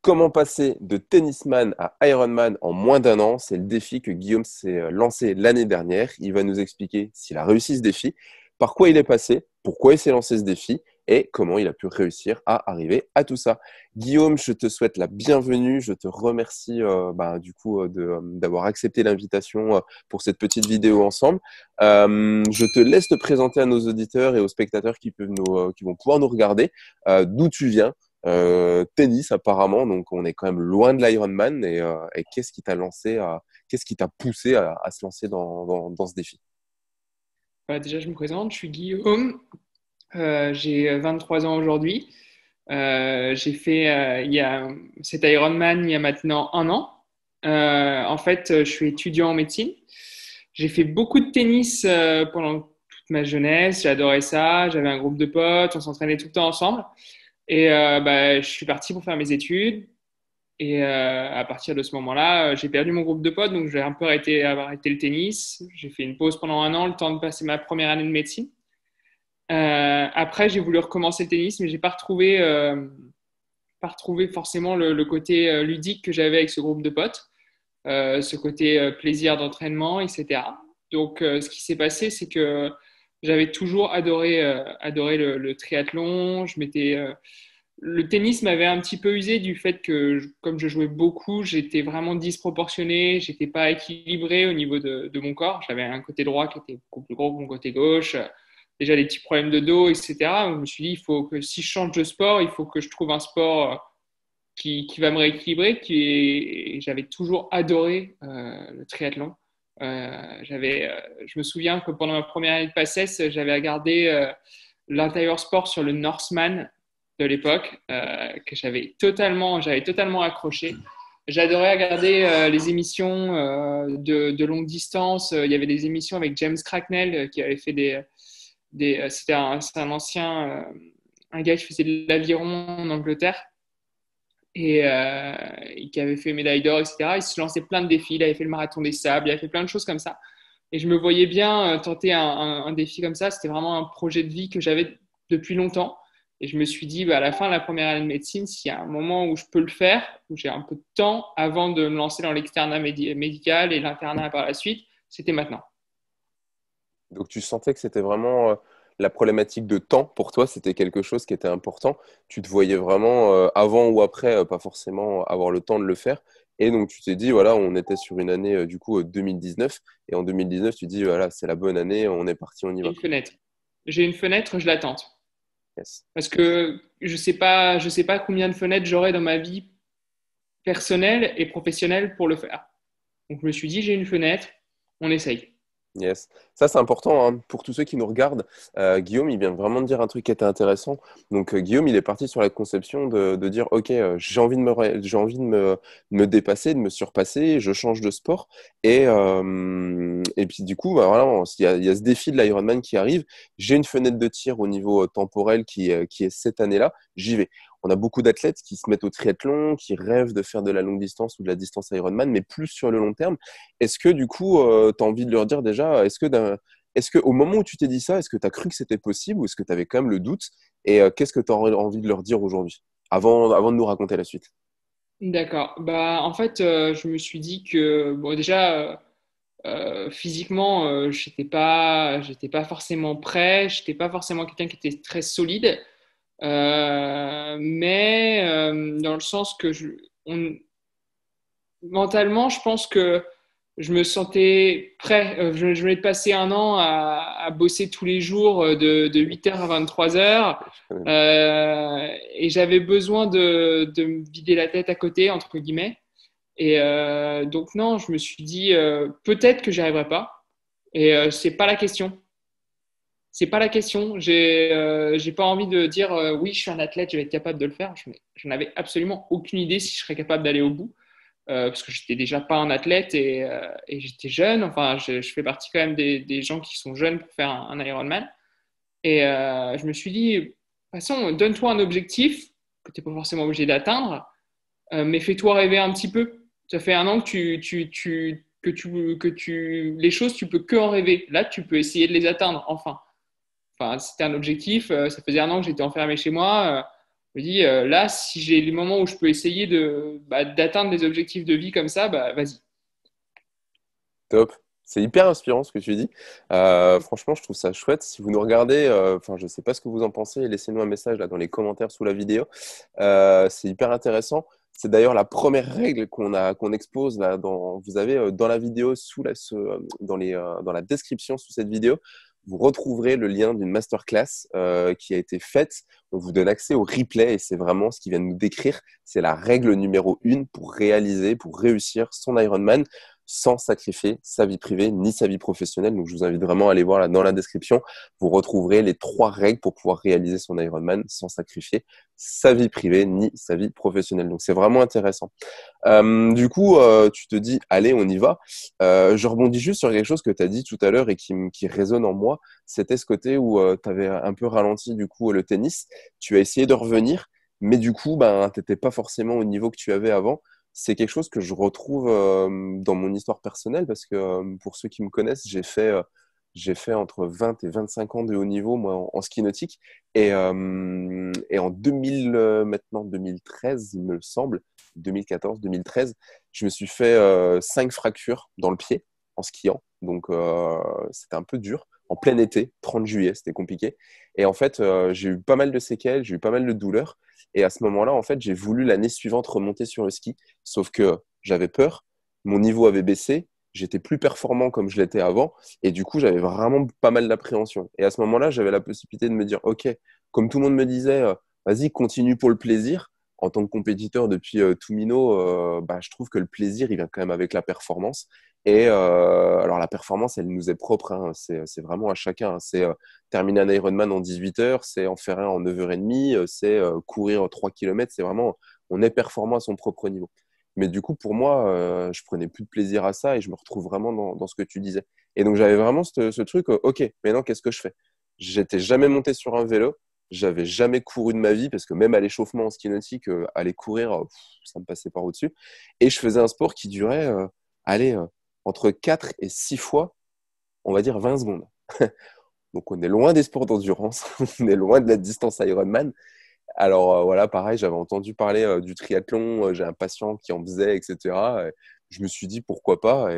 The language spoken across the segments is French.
Comment passer de tennisman à Ironman en moins d'un an? C'est le défi que Guillaume s'est lancé l'année dernière. Il va nous expliquer s'il a réussi ce défi, par quoi il est passé, pourquoi il s'est lancé ce défi et comment il a pu réussir à arriver à tout ça. Guillaume, je te souhaite la bienvenue. Je te remercie d'avoir accepté l'invitation pour cette petite vidéo ensemble. Je te laisse te présenter à nos auditeurs et aux spectateurs qui vont pouvoir nous regarder, d'où tu viens. Tennis apparemment, donc on est quand même loin de l'Ironman et qu'est-ce qui t'a poussé à se lancer dans ce défi? Déjà, je me présente, je suis Guillaume, j'ai 23 ans aujourd'hui. J'ai fait cet Ironman il y a maintenant un an. En fait, je suis étudiant en médecine. J'ai fait beaucoup de tennis pendant toute ma jeunesse, j'adorais ça, j'avais un groupe de potes, on s'entraînait tout le temps ensemble. Et je suis parti pour faire mes études. Et à partir de ce moment-là, j'ai perdu mon groupe de potes, donc j'ai un peu arrêté le tennis. J'ai fait une pause pendant un an, le temps de passer ma première année de médecine. Après, j'ai voulu recommencer le tennis, mais j'ai pas retrouvé forcément le côté ludique que j'avais avec ce groupe de potes, ce côté plaisir d'entraînement, etc. Donc, ce qui s'est passé, c'est que j'avais toujours adoré le triathlon. Le tennis m'avait un petit peu usé du fait que, comme je jouais beaucoup, j'étais vraiment disproportionné, j'étais pas équilibré au niveau de mon corps. J'avais un côté droit qui était beaucoup plus gros que mon côté gauche, déjà des petits problèmes de dos, etc. Donc, je me suis dit, il faut que si je change de sport, il faut que je trouve un sport qui va me rééquilibrer. Et j'avais toujours adoré le triathlon. Je me souviens que pendant ma première année de PACES, j'avais regardé l'intérieur sport sur le Norseman de l'époque, que j'avais totalement accroché. J'adorais regarder les émissions de longue distance. Il y avait des émissions avec James Cracknell qui avait fait c'est un ancien, un gars qui faisait de l'aviron en Angleterre et qui avait fait médaille d'or, etc. Il se lançait plein de défis. Il avait fait le marathon des sables, il avait fait plein de choses comme ça. Et je me voyais bien tenter un défi comme ça. C'était vraiment un projet de vie que j'avais depuis longtemps. Et je me suis dit, à la fin de la première année de médecine, s'il y a un moment où je peux le faire, où j'ai un peu de temps avant de me lancer dans l'externat médical et l'internat par la suite, c'était maintenant. Donc tu sentais que c'était vraiment la problématique de temps pour toi, c'était quelque chose qui était important. Tu te voyais vraiment avant ou après, pas forcément avoir le temps de le faire. Et donc tu t'es dit, voilà, on était sur une année 2019. Et en 2019, tu dis, voilà, c'est la bonne année, on est parti, on y J'ai va. une fenêtre. J'ai une fenêtre, je l'attends. Yes. Parce que je sais pas combien de fenêtres j'aurai dans ma vie personnelle et professionnelle pour le faire. Donc je me suis dit, j'ai une fenêtre, on essaye. Yes. Ça, c'est important hein. Pour tous ceux qui nous regardent, Guillaume, il vient vraiment de dire un truc qui était intéressant. Donc, Guillaume, il est parti sur la conception de dire, OK, j'ai envie de me dépasser, de me surpasser, je change de sport. Et puis, du coup, bah, voilà, il y a ce défi de l'Ironman qui arrive. J'ai une fenêtre de tir au niveau temporel qui est cette année-là. J'y vais. On a beaucoup d'athlètes qui se mettent au triathlon, qui rêvent de faire de la longue distance ou de la distance Ironman, mais plus sur le long terme. Est-ce que du coup, tu as envie de leur dire déjà, est-ce que au moment où tu t'es dit ça, est-ce que tu as cru que c'était possible ou est-ce que tu avais quand même le doute? Et qu'est-ce que tu aurais envie de leur dire aujourd'hui, avant de nous raconter la suite? D'accord. En fait, je me suis dit que, bon, déjà, physiquement, j'étais pas forcément prêt, j'étais pas forcément quelqu'un qui était très solide, mais dans le sens que mentalement, je pense que je me sentais prêt. Je venais de passer un an à bosser tous les jours de 8h à 23h. Je connais. Et j'avais besoin de me vider la tête à côté, entre guillemets. Et donc, non, je me suis dit, peut-être que j'y arriverai pas. Et c'est pas la question. C'est pas la question. J'ai pas envie de dire, oui, je suis un athlète, je vais être capable de le faire. Je n'avais absolument aucune idée si je serais capable d'aller au bout parce que j'étais déjà pas un athlète et j'étais jeune. Enfin, je fais partie quand même des gens qui sont jeunes pour faire un Ironman. Et je me suis dit, de toute façon, donne-toi un objectif que tu n'es pas forcément obligé d'atteindre, mais fais-toi rêver un petit peu. Ça fait un an que les choses, tu peux que en rêver. Là, tu peux essayer de les atteindre, enfin. Enfin, c'était un objectif. Ça faisait un an que j'étais enfermé chez moi. Je me dis, là, si j'ai des moments où je peux essayer d'atteindre des objectifs de vie comme ça, bah, vas-y. Top. C'est hyper inspirant ce que tu dis. Franchement, je trouve ça chouette. Si vous nous regardez, enfin, je ne sais pas ce que vous en pensez, laissez-nous un message là dans les commentaires sous la vidéo. C'est hyper intéressant. C'est d'ailleurs la première règle qu'on expose là vous avez dans la vidéo dans la description sous cette vidéo, vous retrouverez le lien d'une masterclass qui a été faite. On vous donne accès au replay et c'est vraiment ce qui vient de nous décrire. C'est la règle numéro 1 pour réussir son Ironman sans sacrifier sa vie privée ni sa vie professionnelle. Donc, je vous invite vraiment à aller voir là dans la description. Vous retrouverez les 3 règles pour pouvoir réaliser son Ironman sans sacrifier sa vie privée ni sa vie professionnelle. Donc, c'est vraiment intéressant. Du coup, tu te dis, allez, on y va. Je rebondis juste sur quelque chose que tu as dit tout à l'heure et qui résonne en moi. C'était ce côté où tu avais un peu ralenti du coup le tennis. Tu as essayé de revenir, mais du coup, ben, tu n'étais pas forcément au niveau que tu avais avant. C'est quelque chose que je retrouve dans mon histoire personnelle parce que pour ceux qui me connaissent, j'ai fait entre 20 et 25 ans de haut niveau moi, en ski nautique. Et en 2000, maintenant 2013, il me semble, 2014, 2013, je me suis fait 5 fractures dans le pied en skiant. Donc c'était un peu dur. En plein été, 30 juillet, c'était compliqué. Et en fait, j'ai eu pas mal de séquelles, j'ai eu pas mal de douleurs. Et à ce moment-là, en fait, j'ai voulu l'année suivante remonter sur le ski. Sauf que j'avais peur, mon niveau avait baissé, j'étais plus performant comme je l'étais avant. Et du coup, j'avais vraiment pas mal d'appréhension. Et à ce moment-là, j'avais la possibilité de me dire, OK, comme tout le monde me disait, vas-y, continue pour le plaisir. En tant que compétiteur depuis tout minot, bah, je trouve que le plaisir, il vient quand même avec la performance. Et alors, la performance, elle nous est propre. Hein. C'est vraiment à chacun. Hein. C'est terminer un Ironman en 18 heures, c'est en faire un en 9h30, c'est courir 3 kilomètres. C'est vraiment, on est performant à son propre niveau. Mais du coup, pour moi, je prenais plus de plaisir à ça et je me retrouve vraiment dans ce que tu disais. Et donc, j'avais vraiment ce truc, OK, maintenant, qu'est-ce que je fais? J'étais jamais monté sur un vélo, j'avais jamais couru de ma vie parce que même à l'échauffement en ski nautique, aller courir, ça me passait par au-dessus. Et je faisais un sport qui durait, allez, entre 4 et 6 fois, on va dire 20 secondes. Donc, on est loin des sports d'endurance, on est loin de la distance Ironman. Alors voilà, pareil, j'avais entendu parler du triathlon, j'ai un patient qui en faisait, etc. Et je me suis dit pourquoi pas.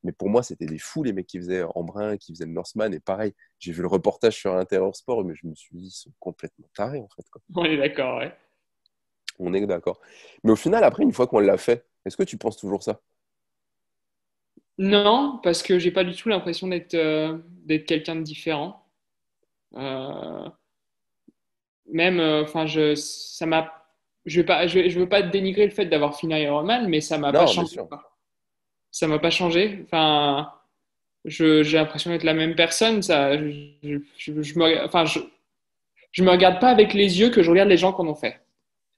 Mais pour moi, c'était des fous les mecs qui faisaient Embrun, qui faisaient le Norseman. Et pareil, j'ai vu le reportage sur Intérieur Sport, mais je me suis dit, ils sont complètement tarés en fait, quoi. On est d'accord, ouais. On est d'accord. Mais au final, après, une fois qu'on l'a fait, est-ce que tu penses toujours ça? Non, parce que j'ai pas du tout l'impression d'être quelqu'un de différent. Euh, Même, enfin, je veux pas dénigrer le fait d'avoir fini Ironman, mais ça m'a pas Non, bien changé, sûr. quoi. Ça m'a pas changé. Enfin, j'ai l'impression d'être la même personne. Enfin, je me regarde pas avec les yeux que je regarde les gens qui en ont fait.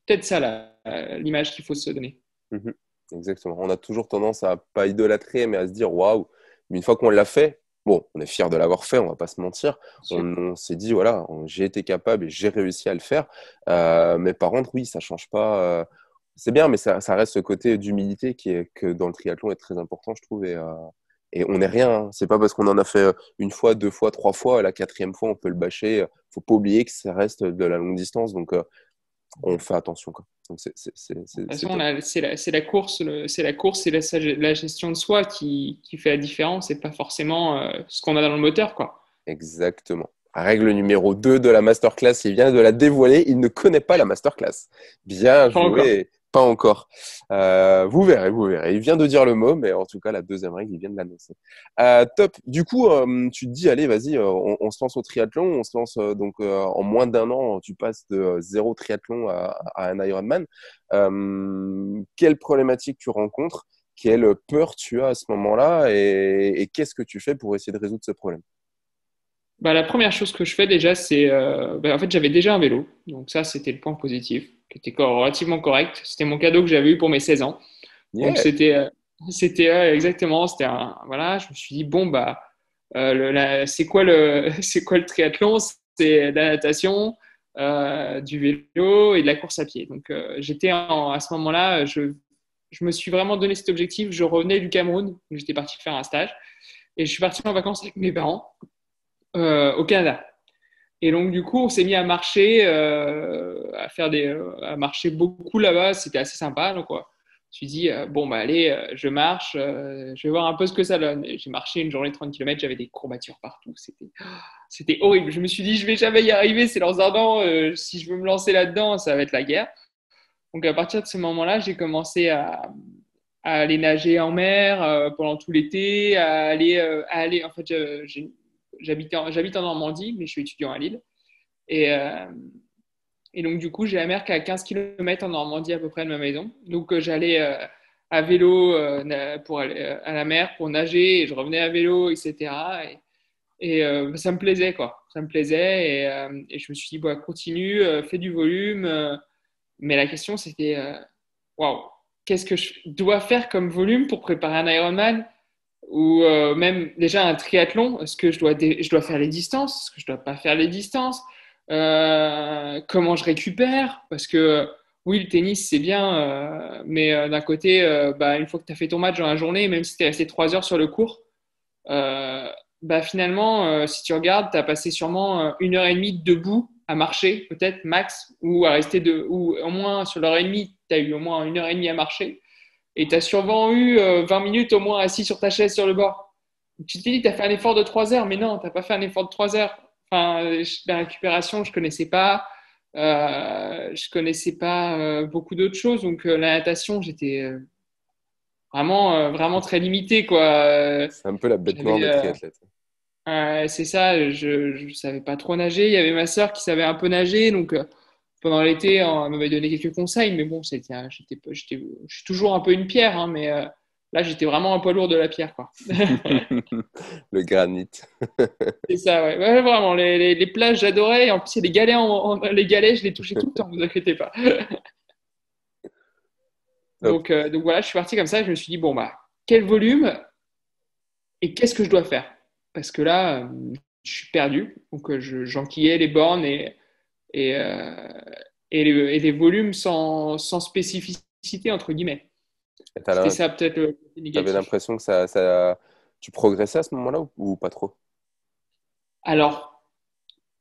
Peut-être ça, l'image qu'il faut se donner. Mhm. Exactement. On a toujours tendance à pas idolâtrer, mais à se dire waouh. Mais une fois qu'on l'a fait, bon, on est fier de l'avoir fait, on va pas se mentir. Bien sûr. On s'est dit voilà, j'ai été capable et j'ai réussi à le faire. Mais par contre, oui, ça change pas. C'est bien, mais ça reste ce côté d'humilité que dans le triathlon est très important, je trouve. Et on n'est rien. Hein. C'est pas parce qu'on en a fait une fois, deux fois, trois fois, la quatrième fois, on peut le bâcher. Faut pas oublier que ça reste de la longue distance, donc on fait attention, quoi. Donc De toute c'est façon, top. c'est la course, c'est la course et la gestion de soi qui fait la différence et pas forcément ce qu'on a dans le moteur, quoi. Exactement. Règle numéro 2 de la masterclass, il vient de la dévoiler. Il ne connaît pas la masterclass. Bien Pas encore. joué. Pas encore. Vous verrez, vous verrez. Il vient de dire le mot, mais en tout cas, la deuxième règle, il vient de l'annoncer. Top. Du coup, tu te dis, allez, vas-y, on se lance au triathlon. On se lance en moins d'un an, tu passes de zéro triathlon à un Ironman. Quelle problématique tu rencontres? Quelle peur tu as à ce moment-là? Et qu'est-ce que tu fais pour essayer de résoudre ce problème? Bah, la première chose que je fais déjà, en fait, j'avais déjà un vélo. Donc ça, c'était le point positif, qui était relativement correct. C'était mon cadeau que j'avais eu pour mes 16 ans. Donc Yeah. exactement, voilà, je me suis dit, bon, bah, c'est quoi le triathlon? C'est de la natation, du vélo et de la course à pied. Donc à ce moment-là, je me suis vraiment donné cet objectif. Je revenais du Cameroun, donc j'étais parti faire un stage et je suis parti en vacances avec mes parents au Canada. Et donc, du coup, on s'est mis à marcher, à marcher beaucoup là-bas. C'était assez sympa. Donc, quoi. Je me suis dit, bon, bah, allez, je marche, je vais voir un peu ce que ça donne. Et j'ai marché une journée de 30 km, j'avais des courbatures partout. C'était horrible. Je me suis dit, je vais jamais y arriver, c'est leurs ardents. Si je veux me lancer là-dedans, ça va être la guerre. Donc, à partir de ce moment-là, j'ai commencé à aller nager en mer pendant tout l'été, en fait, j'habite en Normandie, mais je suis étudiant à Lille. Et, euh, et donc, du coup, j'ai la mer qui est à 15 km en Normandie à peu près de ma maison. Donc, j'allais à vélo pour aller à la mer pour nager et je revenais à vélo, etc. Ça me plaisait, quoi. Ça me plaisait et je me suis dit, bah, continue, fais du volume. Mais la question, c'était, waouh, qu'est-ce que je dois faire comme volume pour préparer un Ironman ou même déjà un triathlon? Est-ce que je dois faire les distances? Est-ce que je dois pas faire les distances? Comment je récupère? Parce que oui, le tennis, c'est bien, mais d'un côté, bah, une fois que tu as fait ton match dans la journée, même si tu es resté 3 heures sur le court, euh, bah, finalement, si tu regardes, tu as passé sûrement 1 heure et demie debout à marcher, peut-être max, ou à rester ou au moins sur l'heure et demie, tu as eu au moins 1 heure et demie à marcher. Et tu as sûrement eu 20 minutes au moins assis sur ta chaise sur le bord. Tu te dis, tu as fait un effort de 3 heures, mais non, tu n'as pas fait un effort de 3 heures. Enfin, la récupération, je ne connaissais pas. Je connaissais pas beaucoup d'autres choses. Donc, la natation, j'étais vraiment très limité, quoi. C'est un peu la bête noire J'avais, des triathlètes. c'est ça, je savais pas trop nager. Il y avait ma sœur qui savait un peu nager, donc pendant l'été, elle m'avait donné quelques conseils. Mais bon, je suis toujours un peu une pierre, hein, mais là, j'étais vraiment un poids lourd de la pierre, quoi. Le granit. C'est ça, ouais. Ouais, vraiment, les plages, j'adorais. Et en plus, il y a les galets, les galets, je les touchais tout le temps, vous inquiétez pas. Top. Donc voilà, je suis parti comme ça. Je me suis dit, bon, bah, quel volume et qu'est-ce que je dois faire? Parce que là, je suis perdu. Donc, j'enquillais les bornes et, euh, et les volumes sans spécificité, entre guillemets. Et C'était ça peut-être le côté t'avais négatif. l'impression que tu progressais à ce moment-là ou pas trop? Alors,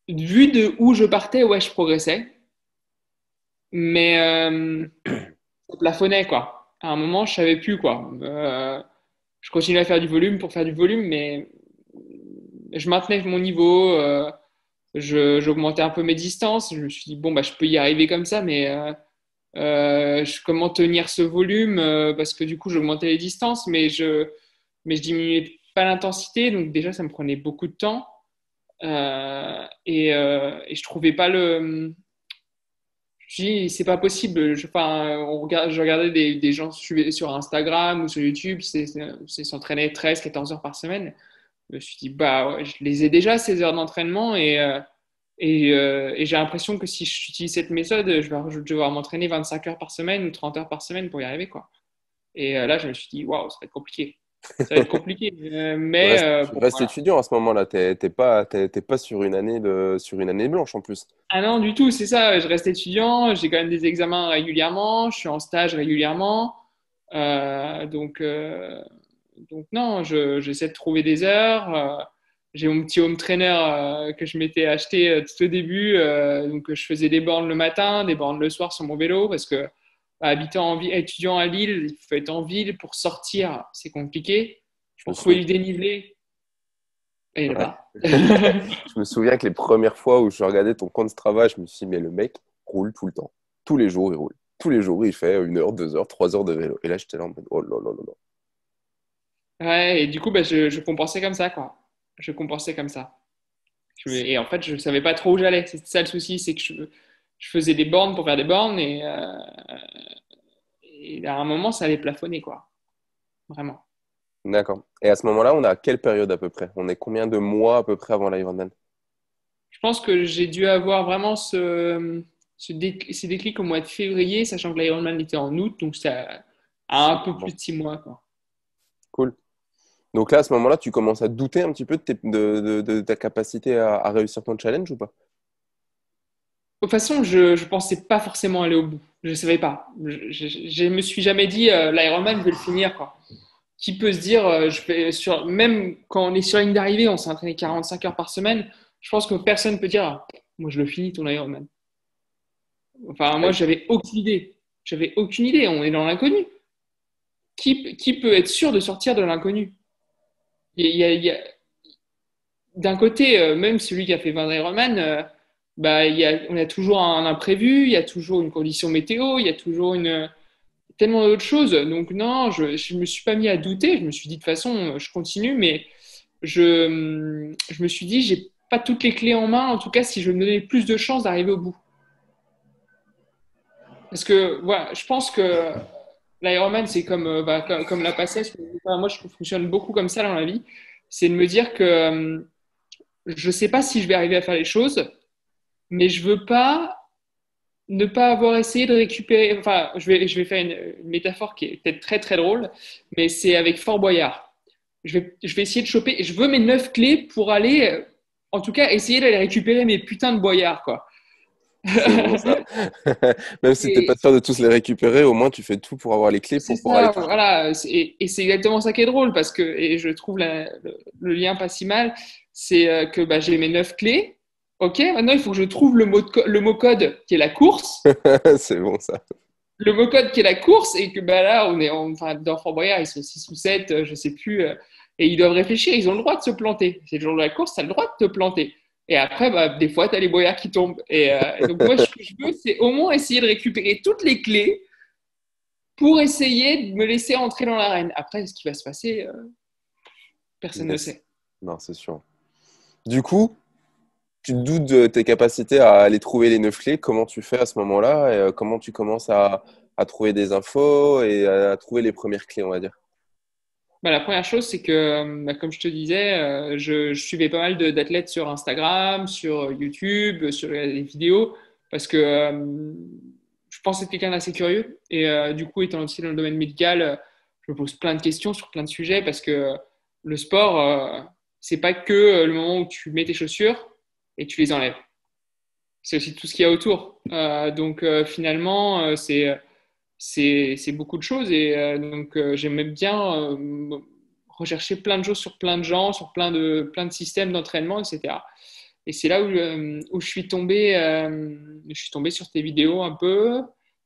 vu de où je partais, ouais, je progressais, mais ça plafonnait, quoi. À un moment, je savais plus, quoi. Je continuais à faire du volume pour faire du volume, mais je maintenais mon niveau, j'augmentais un peu mes distances. Je me suis dit, bon, bah, je peux y arriver comme ça, mais comment tenir ce volume parce que du coup, j'augmentais les distances, mais je diminuais pas l'intensité. Donc, déjà, ça me prenait beaucoup de temps. Et je trouvais pas le. Je me suis dit, c'est pas possible. Enfin, je regardais des gens sur Instagram ou sur YouTube, s'entraîner 13, 14 heures par semaine. Je me suis dit, bah, ouais, je les ai déjà, ces heures d'entraînement, et j'ai l'impression que si j'utilise cette méthode, je vais devoir m'entraîner 25 heures par semaine ou 30 heures par semaine pour y arriver, quoi. Et là, je me suis dit, waouh, ça va être compliqué. Ça va être compliqué. Mais Tu bon, restes voilà. étudiant à ce moment-là. T'es pas sur sur une année blanche en plus. Ah non, du tout, c'est ça. Je reste étudiant, j'ai quand même des examens régulièrement, je suis en stage régulièrement. Euh, donc, euh, donc non, j'essaie de trouver des heures. J'ai mon petit home trainer que je m'étais acheté tout au début. Donc, je faisais des bornes le matin, des bornes le soir sur mon vélo parce que habitant en ville, étudiant à Lille, il faut être en ville pour sortir, c'est compliqué. Je me Pour trouver du souviens. dénivelé, il n'y en a Ouais. pas. Je me souviens que les premières fois où je regardais ton compte Strava, je me suis dit, mais le mec roule tout le temps. Tous les jours, il roule. Tous les jours, il fait 1 heure, 2 heures, 3 heures de vélo. Et là, j'étais là en mode, oh là là là là. Ouais, et du coup, bah, je compensais comme ça, quoi. Je compensais comme ça. Et en fait, je savais pas trop où j'allais. C'est ça le souci, c'est que je faisais des bornes pour faire des bornes et à un moment, ça allait plafonner, quoi. Vraiment. D'accord. Et à ce moment-là, on a quelle période à peu près? On est combien de mois à peu près avant l'Ironman? Je pense que j'ai dû avoir vraiment ces déclics au mois de février, sachant que l'Ironman était en août, donc ça a un peu plus Bon, de 6 mois, quoi. cool. Donc là, à ce moment-là, tu commences à douter un petit peu de ta capacité à réussir ton challenge ou pas? De toute façon, je pensais pas forcément aller au bout. Je savais pas. Je me suis jamais dit l'Ironman, je vais le finir, quoi. Qui peut se dire, même quand on est sur la ligne d'arrivée, on s'est entraîné 45 heures par semaine. je pense que personne ne peut dire, ah, moi je le finis ton Ironman. Enfin, moi, Ouais. j'avais aucune idée. J'avais aucune idée. On est dans l'inconnu. Qui peut être sûr de sortir de l'inconnu? Il y a, d'un côté, même celui qui a fait 20 Ironman, bah, on a toujours un imprévu, il y a toujours une condition météo, il y a toujours tellement d'autres choses. Donc non, je me suis pas mis à douter. Je me suis dit de toute façon, je continue, mais je me suis dit, j'ai pas toutes les clés en main. En tout cas, si je veux me donner plus de chances d'arriver au bout. Parce que voilà, je pense que l'Ironman, c'est comme la passesse. Enfin, moi, je fonctionne beaucoup comme ça dans la vie. C'est de me dire que je ne sais pas si je vais arriver à faire les choses, mais je veux pas ne pas avoir essayé de récupérer. Enfin, je vais faire une métaphore qui est peut-être très très drôle, mais c'est avec Fort Boyard. Je vais essayer de choper. Je veux mes 9 clés pour aller, en tout cas, essayer d'aller récupérer mes putains de boyards, quoi. C'est bon ça. Même si t'es pas Et sûr de tous les récupérer, au moins tu fais tout pour avoir les clés c'est pour pouvoir aller ça, toucher. voilà. Et c'est exactement ça qui est drôle parce que, et je trouve le lien pas si mal, c'est que bah, j'ai mes 9 clés. Ok, maintenant il faut que je trouve le mot code qui est la course. C'est bon ça. Le mot code qui est la course et que bah, là, enfin, dans Fort Boyard, ils sont 6 ou 7, je sais plus, et ils doivent réfléchir, ils ont le droit de se planter. C'est le jour de la course, tu as le droit de te planter. Et après, bah, des fois, tu as les boyards qui tombent. Et donc, moi, ce que je veux, c'est au moins essayer de récupérer toutes les clés pour essayer de me laisser entrer dans l'arène. Après, ce qui va se passer, personne ne Yes. sait. Non, c'est sûr. Du coup, tu te doutes de tes capacités à aller trouver les 9 clés. Comment tu fais à ce moment-là et comment tu commences à trouver des infos et à trouver les premières clés, on va dire. Bah, la première chose, c'est que, bah, comme je te disais, je suivais pas mal d'athlètes sur Instagram, sur YouTube, sur les vidéos, parce que je pense être quelqu'un d'assez curieux. Et du coup, étant aussi dans le domaine médical, je me pose plein de questions sur plein de sujets, parce que le sport, c'est pas que le moment où tu mets tes chaussures et tu les enlèves. C'est aussi tout ce qu'il y a autour. Donc finalement, c'est beaucoup de choses et donc j'aimais bien rechercher plein de choses sur plein de gens, sur plein de systèmes d'entraînement, etc. Et c'est là où je suis tombé sur tes vidéos un peu.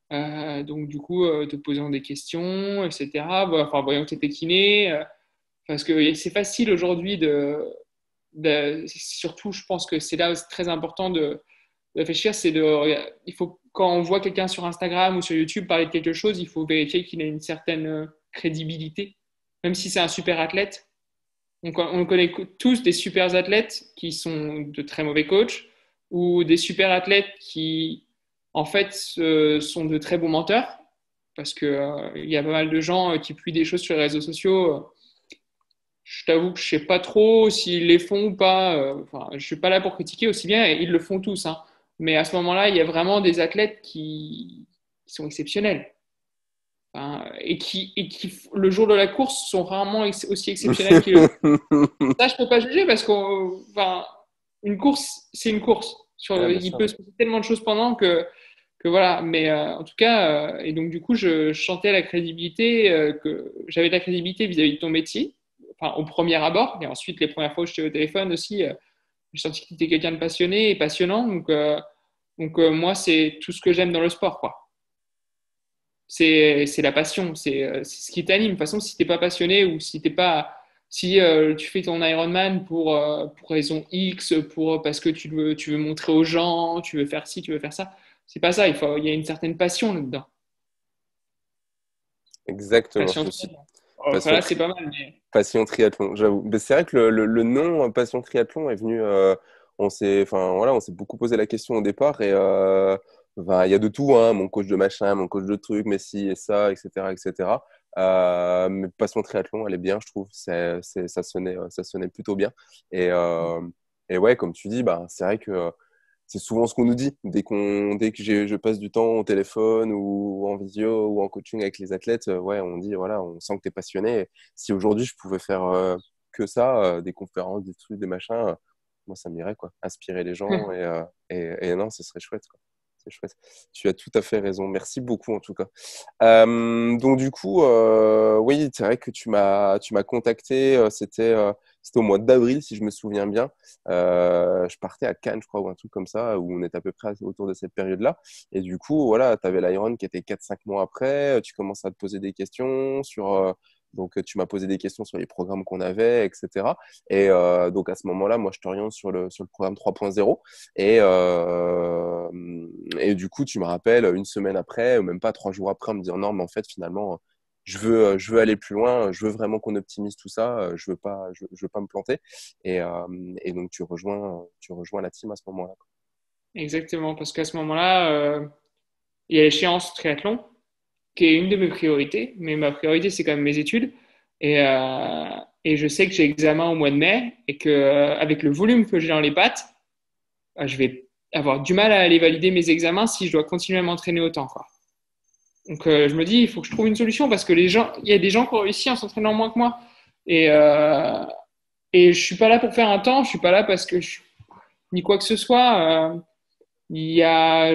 Donc du coup, te posant des questions, etc. Bon, enfin, voyant que tu étais kiné, parce que c'est facile aujourd'hui surtout, je pense que c'est là où c'est très important de réfléchir, il faut, quand on voit quelqu'un sur Instagram ou sur YouTube parler de quelque chose, il faut vérifier qu'il a une certaine crédibilité. Même si c'est un super athlète, on connaît tous des super athlètes qui sont de très mauvais coachs ou des super athlètes qui, en fait, sont de très bons menteurs. Parce qu'il il y a pas mal de gens qui publient des choses sur les réseaux sociaux. Je t'avoue que je sais pas trop s'ils les font ou pas. Enfin, je suis pas là pour critiquer aussi bien, et ils le font tous, hein. Mais à ce moment-là, il y a vraiment des athlètes qui sont exceptionnels. Enfin, et qui, le jour de la course, sont rarement aussi exceptionnels qu'ils le. Ça, je peux pas juger parce enfin, une course, c'est une course. Ouais, bien Il sûr. peut se passer tellement de choses pendant que voilà. Mais en tout cas, et donc du coup, je chantais la crédibilité, que j'avais de la crédibilité vis-à-vis de ton métier, enfin au premier abord, et ensuite les premières fois où j'étais au téléphone aussi, j'ai senti que tu étais quelqu'un de passionné et passionnant. Donc moi, c'est tout ce que j'aime dans le sport, quoi. C'est la passion, c'est ce qui t'anime. De toute façon, si t'es pas passionné ou si tu fais ton Ironman pour raison X, parce que tu veux montrer aux gens, tu veux faire ci, tu veux faire ça, c'est pas ça. Il y a une certaine passion là-dedans. Exactement. Passion Je suis triathlon. passion, Voilà, c'est pas mal, mais passion triathlon, j'avoue. Mais c'est vrai que le nom passion triathlon est venu. Enfin, voilà, on s'est beaucoup posé la question au départ et il y a de tout, hein, mon coach de machin, mon coach de truc, mais si et ça, etc., etc. Mais passion triathlon, elle est bien, je trouve. Ça sonnait plutôt bien. Et, euh, et ouais, comme tu dis, bah, c'est vrai que c'est souvent ce qu'on nous dit dès que je passe du temps au téléphone ou en visio ou en coaching avec les athlètes. Ouais, on dit voilà, on sent que tu es passionné. Si aujourd'hui je pouvais faire que ça, des conférences, des trucs, des machins, moi ça m'irait quoi, inspirer les gens et non, ce serait chouette quoi. C'est chouette. Tu as tout à fait raison. Merci beaucoup en tout cas. Donc du coup, oui, c'est vrai que tu m'as contacté. C'était C'était au mois d'avril, si je me souviens bien. Je partais à Cannes, je crois, ou un truc comme ça, où on est à peu près autour de cette période-là. Et du coup, voilà, tu avais l'Iron qui était 4-5 mois après. Tu commences à te poser des questions sur. Donc, tu m'as posé des questions sur les programmes qu'on avait, etc. Et donc, à ce moment-là, moi, je t'oriente sur le programme 3.0. Et du coup, tu me rappelles une semaine après, ou même pas 3 jours après, en me disant non, mais en fait, finalement, je veux aller plus loin, je veux vraiment qu'on optimise tout ça, je veux pas me planter. Et, euh, et donc, tu rejoins la team à ce moment-là. Exactement, parce qu'à ce moment-là, il y a l'échéance triathlon, qui est une de mes priorités, mais ma priorité, c'est quand même mes études. Et je sais que j'ai examen au mois de mai et que avec le volume que j'ai dans les pattes, je vais avoir du mal à aller valider mes examens si je dois continuer à m'entraîner autant, quoi. Donc je me dis, il faut que je trouve une solution parce que il y a des gens qui ont réussi en s'entraînant moins que moi. Et, euh, et je suis pas là pour faire un temps, je suis pas là parce que ni quoi que ce soit.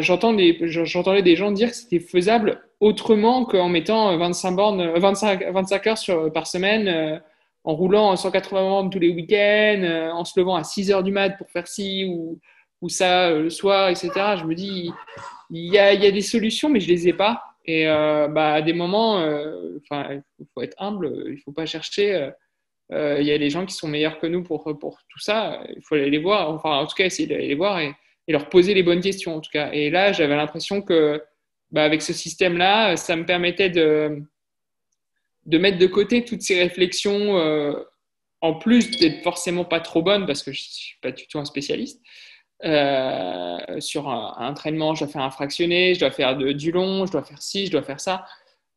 J'entendais des gens dire que c'était faisable autrement qu'en mettant 25 bornes, 25 heures par semaine, en roulant 180 bornes tous les week-ends, en se levant à 6 heures du mat pour faire ci ou ça le soir, etc. Je me dis, il y a des solutions, mais je les ai pas. Et à des moments, enfin, il faut être humble, il faut pas chercher. Il y a des gens qui sont meilleurs que nous pour tout ça. Il faut aller les voir. Enfin, en tout cas, essayer d'aller les voir et leur poser les bonnes questions, en tout cas. Et là, j'avais l'impression que, avec ce système-là, ça me permettait de mettre de côté toutes ces réflexions, en plus d'être forcément pas trop bonnes, parce que je suis pas du tout un spécialiste. Sur un entraînement, je dois faire un fractionné, je dois faire du long, je dois faire ci, je dois faire ça.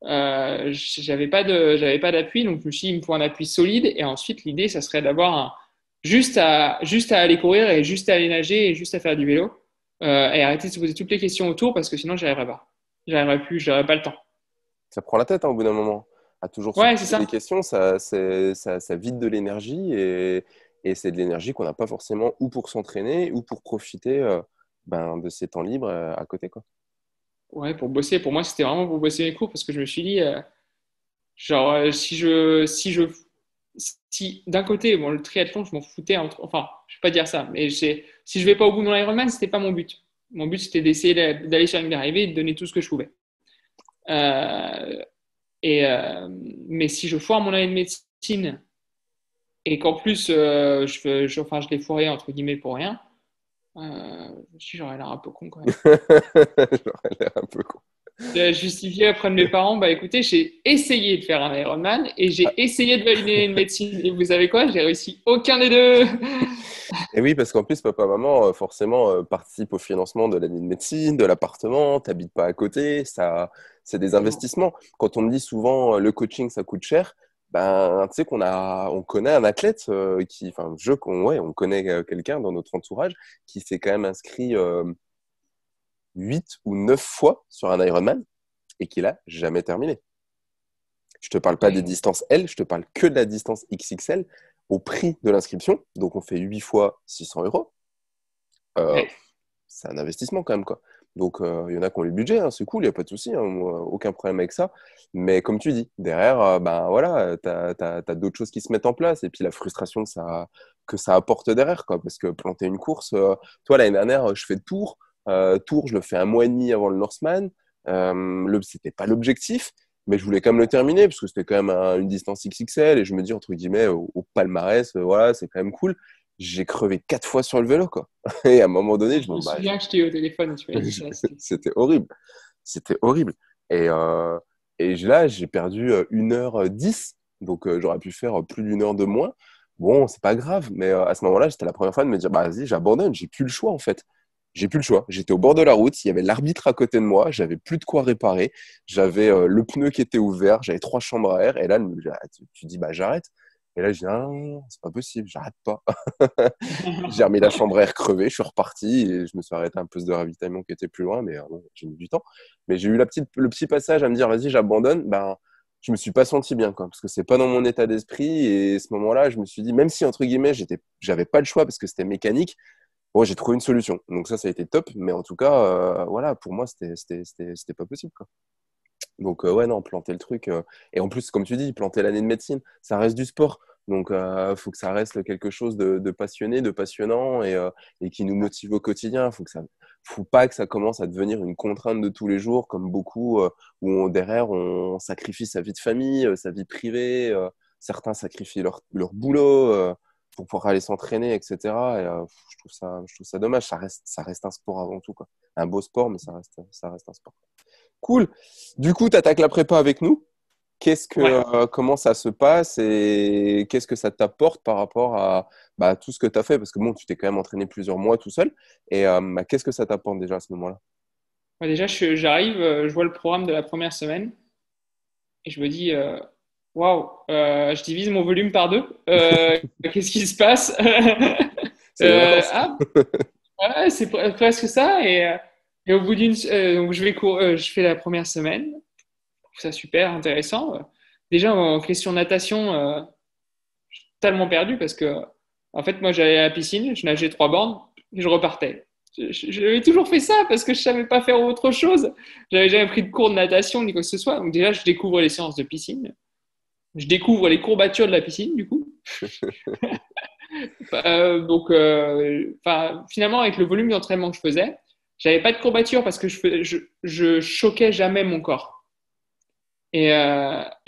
J'avais pas d'appui, donc je me suis dit, il me faut un appui solide. Et ensuite, l'idée, ça serait d'avoir juste à aller courir et juste à aller nager et juste à faire du vélo. Et arrêter de se poser toutes les questions autour parce que sinon, j'y arriverais pas. J'y arriverais plus, j'aurais pas le temps. Ça prend la tête hein, au bout d'un moment. À toujours se Ouais, c'est poser des ça. questions, ça vide de l'énergie et c'est de l'énergie qu'on n'a pas forcément ou pour s'entraîner ou pour profiter de ses temps libres à côté, quoi. Ouais, pour bosser. Pour moi, c'était vraiment pour bosser mes cours parce que je me suis dit, si d'un côté, bon, le triathlon, je m'en foutais, enfin, je vais pas dire ça, mais si je vais pas au bout de mon Ironman, c'était pas mon but. Mon but, c'était d'essayer d'aller sur une ligne d'arrivée et de donner tout ce que je pouvais. Euh, et, euh, mais si je foire mon année de médecine et qu'en plus, enfin, je l'ai foiré entre guillemets pour rien, je me suis dit, j'aurais l'air un peu con quand même. J'aurais l'air un peu con. J'ai justifié auprès de mes parents, bah écoutez, j'ai essayé de faire un Ironman et j'ai essayé de valider une médecine. Et vous savez quoi? J'ai réussi aucun des deux. Et oui, parce qu'en plus, papa, maman, forcément, participent au financement de l'année de médecine, de l'appartement, t'habites pas à côté, ça, c'est des investissements. Quand on me dit souvent, le coaching, ça coûte cher, ben, tu sais on connaît un athlète enfin, ouais, on connaît quelqu'un dans notre entourage qui s'est quand même inscrit 8 ou 9 fois sur un Ironman et qui l'a jamais terminé. Je te parle pas des Ouais. distances L, je te parle que de la distance XXL au prix de l'inscription. Donc, on fait 8 fois 600 euros. Euh, Ouais. c'est un investissement quand même, quoi. Donc, il y en a qui ont le budget, hein, c'est cool, il n'y a pas de souci, hein, moi, aucun problème avec ça. Mais comme tu dis, derrière, ben voilà, t'as d'autres choses qui se mettent en place et puis la frustration que ça apporte derrière, quoi. Parce que planter une course, toi, l'année dernière, je fais Tours. Tours, je le fais un mois et demi avant le Norseman. C'était pas l'objectif, mais je voulais quand même le terminer parce que c'était quand même une distance XXL et je me dis, entre guillemets, au palmarès, voilà, c'est quand même cool. J'ai crevé 4 fois sur le vélo, quoi. Et à un moment donné, Je me souviens que j'étais au téléphone et tu m'as dit ça. c'était horrible. C'était horrible. Et, là, j'ai perdu 1h10. Donc, j'aurais pu faire plus d'1 heure de moins. Bon, c'est pas grave. Mais à ce moment-là, c'était la première fois de me dire, bah, vas-y, j'abandonne. J'ai plus le choix, en fait. J'ai plus le choix. J'étais au bord de la route. Il y avait l'arbitre à côté de moi. J'avais plus de quoi réparer. J'avais le pneu qui était ouvert. J'avais 3 chambres à air. Et là, tu dis, bah, j'arrête. Et là, je dis, ah, non, c'est pas possible. J'arrête pas. J'ai remis la chambre à air crevée, je suis reparti et je me suis arrêté à un poste de ravitaillement qui était plus loin, mais bon, j'ai mis du temps. Mais j'ai eu le petit passage à me dire, vas-y, j'abandonne. Ben, je me suis pas senti bien, quoi, parce que c'est pas dans mon état d'esprit. Et à ce moment-là, je me suis dit, même si, entre guillemets, j'avais pas le choix parce que c'était mécanique, bon, j'ai trouvé une solution. Donc ça a été top. Mais en tout cas, voilà, pour moi, c'était pas possible, quoi. Donc, ouais, non, planter le truc. Et en plus, comme tu dis, planter l'année de médecine, ça reste du sport. Donc, faut que ça reste quelque chose de passionné, de passionnant et qui nous motive au quotidien. Faut pas que ça commence à devenir une contrainte de tous les jours, comme beaucoup, derrière, on sacrifie sa vie de famille, sa vie privée. Certains sacrifient leur boulot pour pouvoir aller s'entraîner, etc. Et je trouve ça dommage. Ça reste un sport avant tout, quoi. Un beau sport, mais ça reste un sport. Cool. Du coup, tu attaques la prépa avec nous. Ouais. Comment ça se passe et qu'est-ce que ça t'apporte par rapport à tout ce que tu as fait? Parce que bon, tu t'es quand même entraîné plusieurs mois tout seul. Et qu'est-ce que ça t'apporte déjà à ce moment-là? Déjà, j'arrive, je vois le programme de la première semaine et je me dis, waouh, je divise mon volume par deux. Qu'est-ce qui se passe? C'est les vacances. Ah, ouais, c'est presque ça. Et au bout donc je fais la première semaine. Je trouve ça super intéressant. Déjà, en question natation, tellement perdu parce que, en fait, moi, j'allais à la piscine, je nageais 3 bornes et je repartais. J'avais toujours fait ça parce que je savais pas faire autre chose. J'avais jamais pris de cours de natation ni quoi que ce soit. Donc déjà, je découvre les séances de piscine. Je découvre les courbatures de la piscine, du coup. Finalement, avec le volume d'entraînement que je faisais, j'avais pas de courbatures parce que je choquais jamais mon corps. Et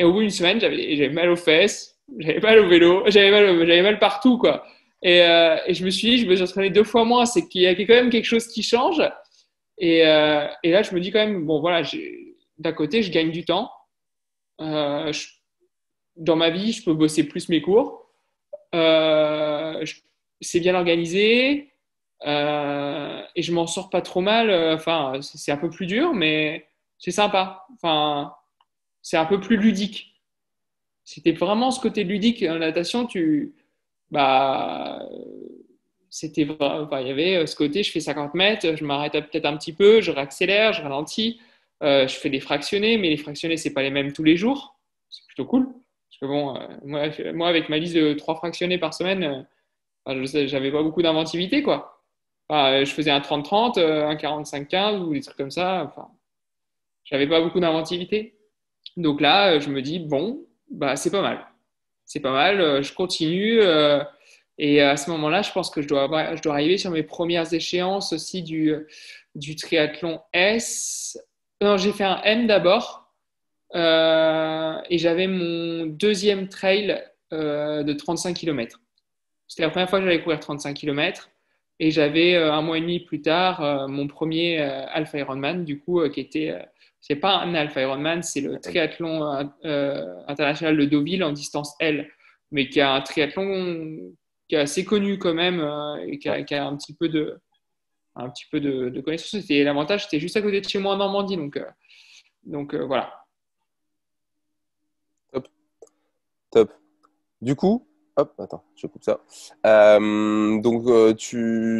au bout d'une semaine, j'avais mal aux fesses, j'avais mal au vélo, j'avais mal partout, quoi. Et je me suis dit, je me suis entraîné 2 fois moins, c'est qu'il y a quand même quelque chose qui change. Et là, je me dis quand même, bon, voilà, d'un côté, je gagne du temps. Euh, je- dans ma vie, je peux bosser plus mes cours. Euh, je- c'est bien organisé. Et je m'en sors pas trop mal. Enfin, c'est un peu plus dur, mais c'est sympa. Enfin, c'est un peu plus ludique. C'était vraiment ce côté ludique en natation. Bah, il y avait ce côté, je fais 50 mètres, je m'arrête peut-être un petit peu, je réaccélère, je ralentis, je fais des fractionnés, mais les fractionnés, c'est pas les mêmes tous les jours. C'est plutôt cool. Parce que bon, moi, avec ma liste de 3 fractionnés par semaine, j'avais pas beaucoup d'inventivité, quoi. Enfin, je faisais un 30-30, un 45-15 ou des trucs comme ça. Enfin, j'avais pas beaucoup d'inventivité. Donc là, je me dis, bon, bah, c'est pas mal. C'est pas mal, je continue. Et à ce moment-là, je pense que je dois arriver sur mes premières échéances aussi du triathlon S. Non, j'ai fait un M d'abord. Et j'avais mon deuxième trail de 35 km. C'était la première fois que j'allais courir 35 km. Et j'avais un mois et demi plus tard mon premier Alpha Ironman, du coup, c'est pas un Alpha Ironman, c'est le triathlon international de Deauville en distance L, mais qui a un triathlon qui est assez connu quand même et Ouais, qui a un petit peu de connaissances. L'avantage, c'était juste à côté de chez moi en Normandie, donc voilà. top, top. Du coup, hop, attends, je coupe ça.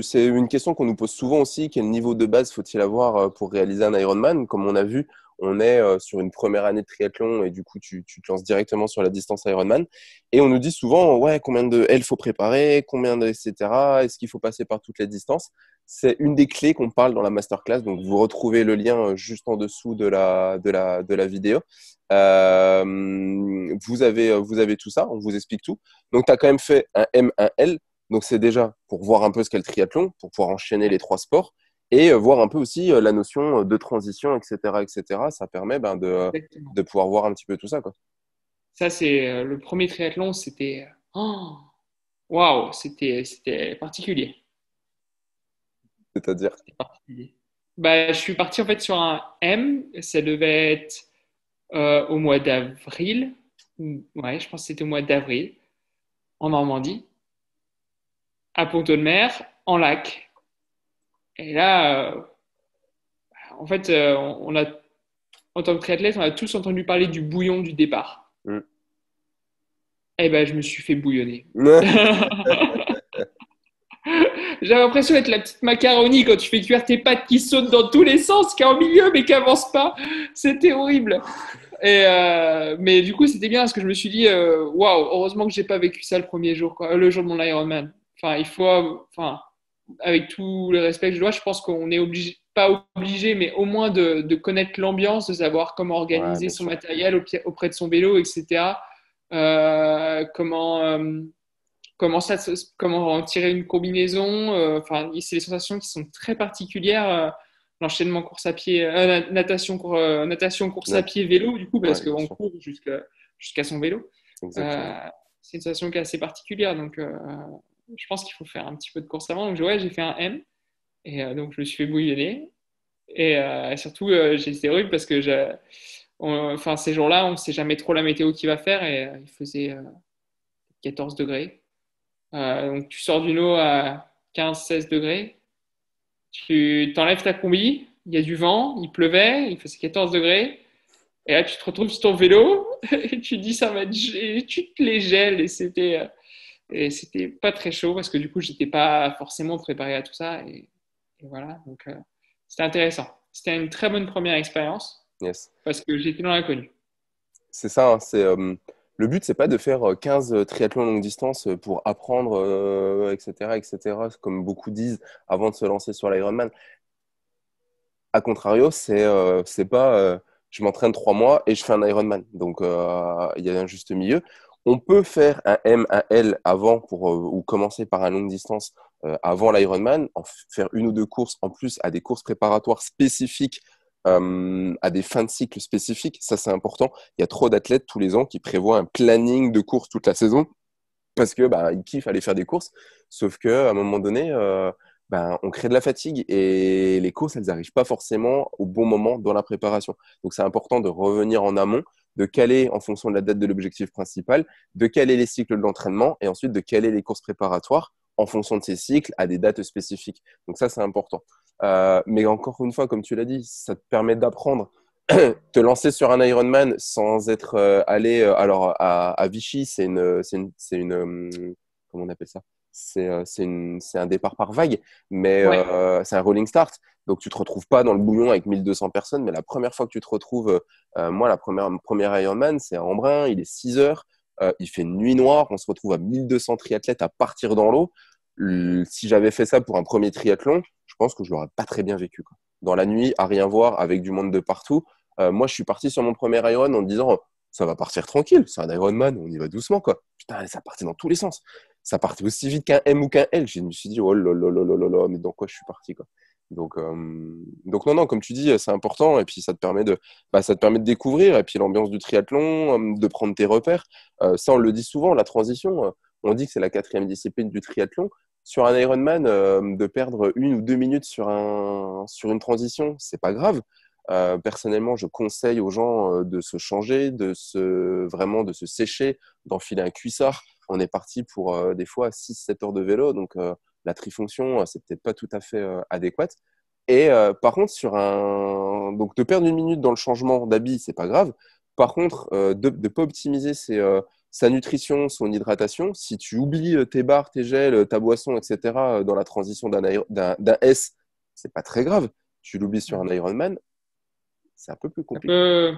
C'est une question qu'on nous pose souvent aussi. Quel niveau de base faut-il avoir pour réaliser un Ironman? Comme on a vu, on est sur une première année de triathlon et du coup, tu te lances directement sur la distance Ironman. Et on nous dit souvent, ouais, combien de L faut préparer, etc. Est-ce qu'il faut passer par toutes les distances? C'est une des clés qu'on parle dans la masterclass. Donc, vous retrouvez le lien juste en dessous de la vidéo. Vous avez tout ça, on vous explique tout. Donc, tu as quand même fait un M, un L. Donc, c'est déjà pour voir un peu ce qu'est le triathlon, pour pouvoir enchaîner les trois sports et voir un peu aussi la notion de transition, etc., etc. Ça permet Exactement. de pouvoir voir un petit peu tout ça, quoi. Ça, c'est le premier triathlon, oh, waouh, c'était particulier. C'est-à-dire, C'était particulier. Bah, je suis parti en fait sur un M. Ça devait être au mois d'avril. Ouais, je pense que c'était au mois d'avril, en Normandie, à Pont-de-Mer, en lac. Et là, en fait, en tant que triathlète, on a tous entendu parler du bouillon du départ. hmm. Eh ben, je me suis fait bouillonner. J'avais l'impression d'être la petite macaroni quand tu fais cuire tes pâtes qui sautent dans tous les sens, qui est en milieu mais qui avance pas. C'était horrible. Mais du coup, c'était bien parce que je me suis dit, waouh, heureusement que j'ai pas vécu ça le premier jour, quoi, le jour de mon Ironman. Enfin, enfin, avec tout le respect que je dois, je pense qu'on est obligé, pas obligé, mais au moins de connaître l'ambiance, de savoir comment Ouais, organiser bien son sûr. matériel auprès de son vélo, etc. comment en tirer une combinaison. Enfin, c'est des sensations qui sont très particulières. L'enchaînement course à pied, natation, course à Ouais, pied, vélo, du coup, parce ouais, bien qu'on sûr. court jusqu'à son vélo. Exactement. Euh, c'est une sensation qui est assez particulière. Donc, je pense qu'il faut faire un petit peu de course avant. Donc, ouais, j'ai fait un M. Et donc, je me suis fait bouillonner. Et surtout, j'ai été horrible parce que enfin, ces jours-là, on ne sait jamais trop la météo qui va faire. Et il faisait 14 degrés. Donc, tu sors d'une eau à 15-16 degrés. Tu t'enlèves ta combi. Il y a du vent. Il pleuvait. Il faisait 14 degrés. Et là, tu te retrouves sur ton vélo. Et tu te dis, ça va être... Tu te les gèles. Et c'était pas très chaud parce que du coup, j'étais pas forcément préparé à tout ça. Et voilà. Donc, c'était intéressant. C'était une très bonne première expérience Yes. parce que j'étais dans l'inconnu. C'est ça, hein, le but, c'est pas de faire 15 triathlons longue distance pour apprendre, etc., etc., comme beaucoup disent avant de se lancer sur l'Ironman. A contrario, c'est pas je m'entraîne 3 mois et je fais un Ironman. Donc, il y a un juste milieu. On peut faire un M, un L avant ou commencer par un longue distance avant l'Ironman, faire une ou deux courses en plus à des courses préparatoires spécifiques, à des fins de cycle spécifiques. Ça, c'est important. Il y a trop d'athlètes tous les ans qui prévoient un planning de courses toute la saison parce que bah, ils kiffent aller faire des courses. Sauf qu'à un moment donné, ben, on crée de la fatigue et les courses, elles n'arrivent pas forcément au bon moment dans la préparation. Donc, c'est important de revenir en amont, de caler en fonction de la date de l'objectif principal, de caler les cycles de l'entraînement et ensuite de caler les courses préparatoires en fonction de ces cycles à des dates spécifiques. Donc, ça, c'est important. Mais encore une fois, comme tu l'as dit, ça te permet d'apprendre te lancer sur un Ironman sans être allé alors à Vichy, comment on appelle ça? C'est un départ par vague, mais Ouais, c'est un rolling start. Donc tu te retrouves pas dans le bouillon avec 1200 personnes, mais la première fois que tu te retrouves, moi première Ironman, c'est à Embrun, il est 6 heures, il fait une nuit noire, on se retrouve à 1200 triathlètes à partir dans l'eau. Si j'avais fait ça pour un premier triathlon, je pense que je l'aurais pas très bien vécu, quoi. Dans la nuit, à rien voir, avec du monde de partout. Moi, je suis parti sur mon premier Iron en me disant, ça va partir tranquille, c'est un Ironman, on y va doucement, quoi. Putain, ça partait dans tous les sens. Ça partait aussi vite qu'un M ou qu'un L. Je me suis dit, oh là là là là là là, mais dans quoi je suis parti, quoi. Donc non, non, comme tu dis, c'est important. Et puis, ça te permet de découvrir. Et puis, l'ambiance du triathlon, de prendre tes repères. Ça, on le dit souvent, la transition. On dit que c'est la quatrième discipline du triathlon. Sur un Ironman, de perdre 1 ou 2 minutes sur une transition, c'est pas grave. Personnellement, je conseille aux gens de se changer, vraiment de se sécher, d'enfiler un cuissard. On est parti pour des fois 6-7 heures de vélo, donc la trifonction, c'est peut-être pas tout à fait adéquate. Et par contre, donc de perdre 1 minute dans le changement d'habit, c'est pas grave. Par contre, de ne pas optimiser sa nutrition, son hydratation, si tu oublies tes barres, tes gels, ta boisson, etc., dans la transition d'un S, c'est pas très grave. Tu l'oublies sur un Ironman, c'est un peu plus ça compliqué. peut.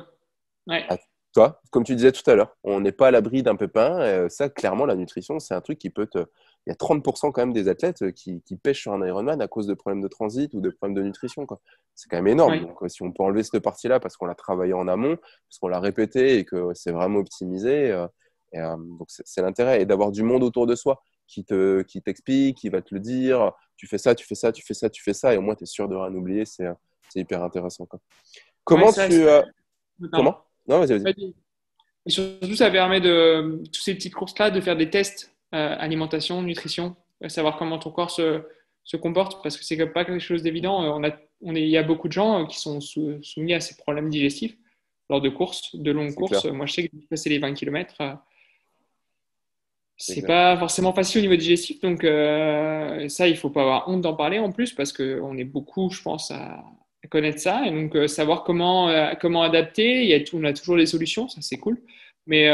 Ouais, Ah, toi, comme tu disais tout à l'heure, on n'est pas à l'abri d'un pépin. Ça, clairement, la nutrition, c'est un truc qui peut te... Il y a 30% quand même des athlètes qui pêchent sur un Ironman à cause de problèmes de transit ou de problèmes de nutrition, quoi. C'est quand même énorme. ouais, Donc, si on peut enlever cette partie-là parce qu'on l'a travaillé en amont, parce qu'on l'a répété et que c'est vraiment optimisé, donc c'est l'intérêt. Et d'avoir du monde autour de soi qui t'explique, qui va te le dire, tu fais ça, tu fais ça, tu fais ça, tu fais ça, et au moins, tu es sûr de rien oublier. C'est hyper intéressant, quoi. ouais, Comment ça, tu... pardon. comment? Non, vas-y, vas-y. Vas-y. Et surtout, ça permet toutes ces petites courses-là, de faire des tests alimentation, nutrition, savoir comment ton corps se comporte, parce que c'est pas quelque chose d'évident. Il y a beaucoup de gens qui sont soumis à ces problèmes digestifs lors de courses, de longues C'est clair. courses. Moi, je sais que passer les 20 km, C'est c'est clair. pas forcément facile au niveau digestif. Donc, ça, il faut pas avoir honte d'en parler en plus, parce qu'on est beaucoup, je pense, à connaître ça. Et donc, savoir comment adapter. On a toujours des solutions, ça, c'est cool. Mais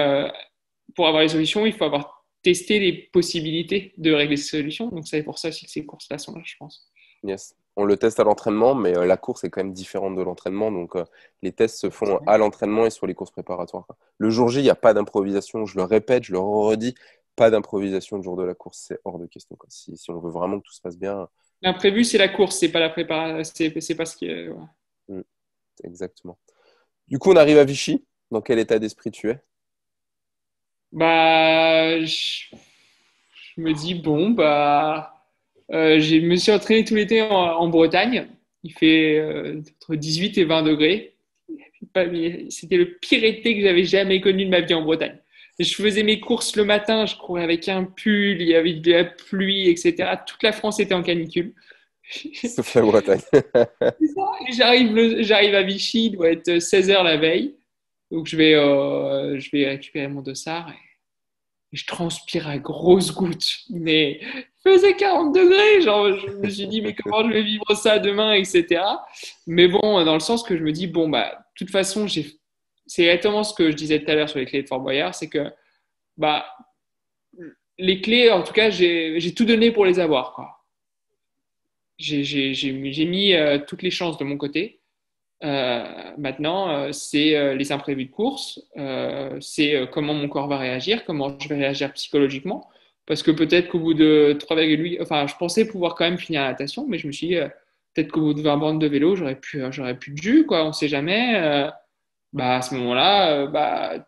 pour avoir les solutions, il faut avoir testé les possibilités de régler ces solutions. Donc, c'est pour ça aussi que ces courses-là sont là, je pense. Yes. On le teste à l'entraînement, mais la course est quand même différente de l'entraînement. Donc, les tests se font à l'entraînement et sur les courses préparatoires, quoi. Le jour J, il n'y a pas d'improvisation. Je le répète, je le redis, pas d'improvisation le jour de la course. C'est hors de question, quoi. Si on veut vraiment que tout se passe bien, L'imprévu, c'est la course, c'est pas la préparation, c'est pas ce qui est. Ouais. mm, exactement. Du coup, on arrive à Vichy. Dans quel état d'esprit tu es? Bah, je me dis, bon, bah, je me suis entraîné tout l'été en Bretagne. Il fait entre 18 et 20 degrés. C'était le pire été que j'avais jamais connu de ma vie en Bretagne. Je faisais mes courses le matin, je courais avec un pull, il y avait de la pluie, etc. Toute la France était en canicule. Sauf la Bretagne. J'arrive à Vichy, il doit être 16 heures la veille. Donc je vais récupérer mon dossard et je transpire à grosses gouttes. Mais il faisait 40 degrés. Genre, je me suis dit, mais comment je vais vivre ça demain, etc. Mais bon, dans le sens que je me dis, bon, bah, de toute façon, c'est exactement ce que je disais tout à l'heure sur les clés de Fort Boyard, c'est que bah, les clés, en tout cas, j'ai tout donné pour les avoir, quoi. J'ai mis toutes les chances de mon côté. Maintenant, c'est les imprévus de course, c'est comment mon corps va réagir, comment je vais réagir psychologiquement. Parce que peut-être qu'au bout de 3,8, enfin, je pensais pouvoir quand même finir la natation, mais je me suis dit, peut-être qu'au bout de 20 bandes de vélo, j'aurais pu de jus, quoi, on sait jamais. Bah, à ce moment-là, bah,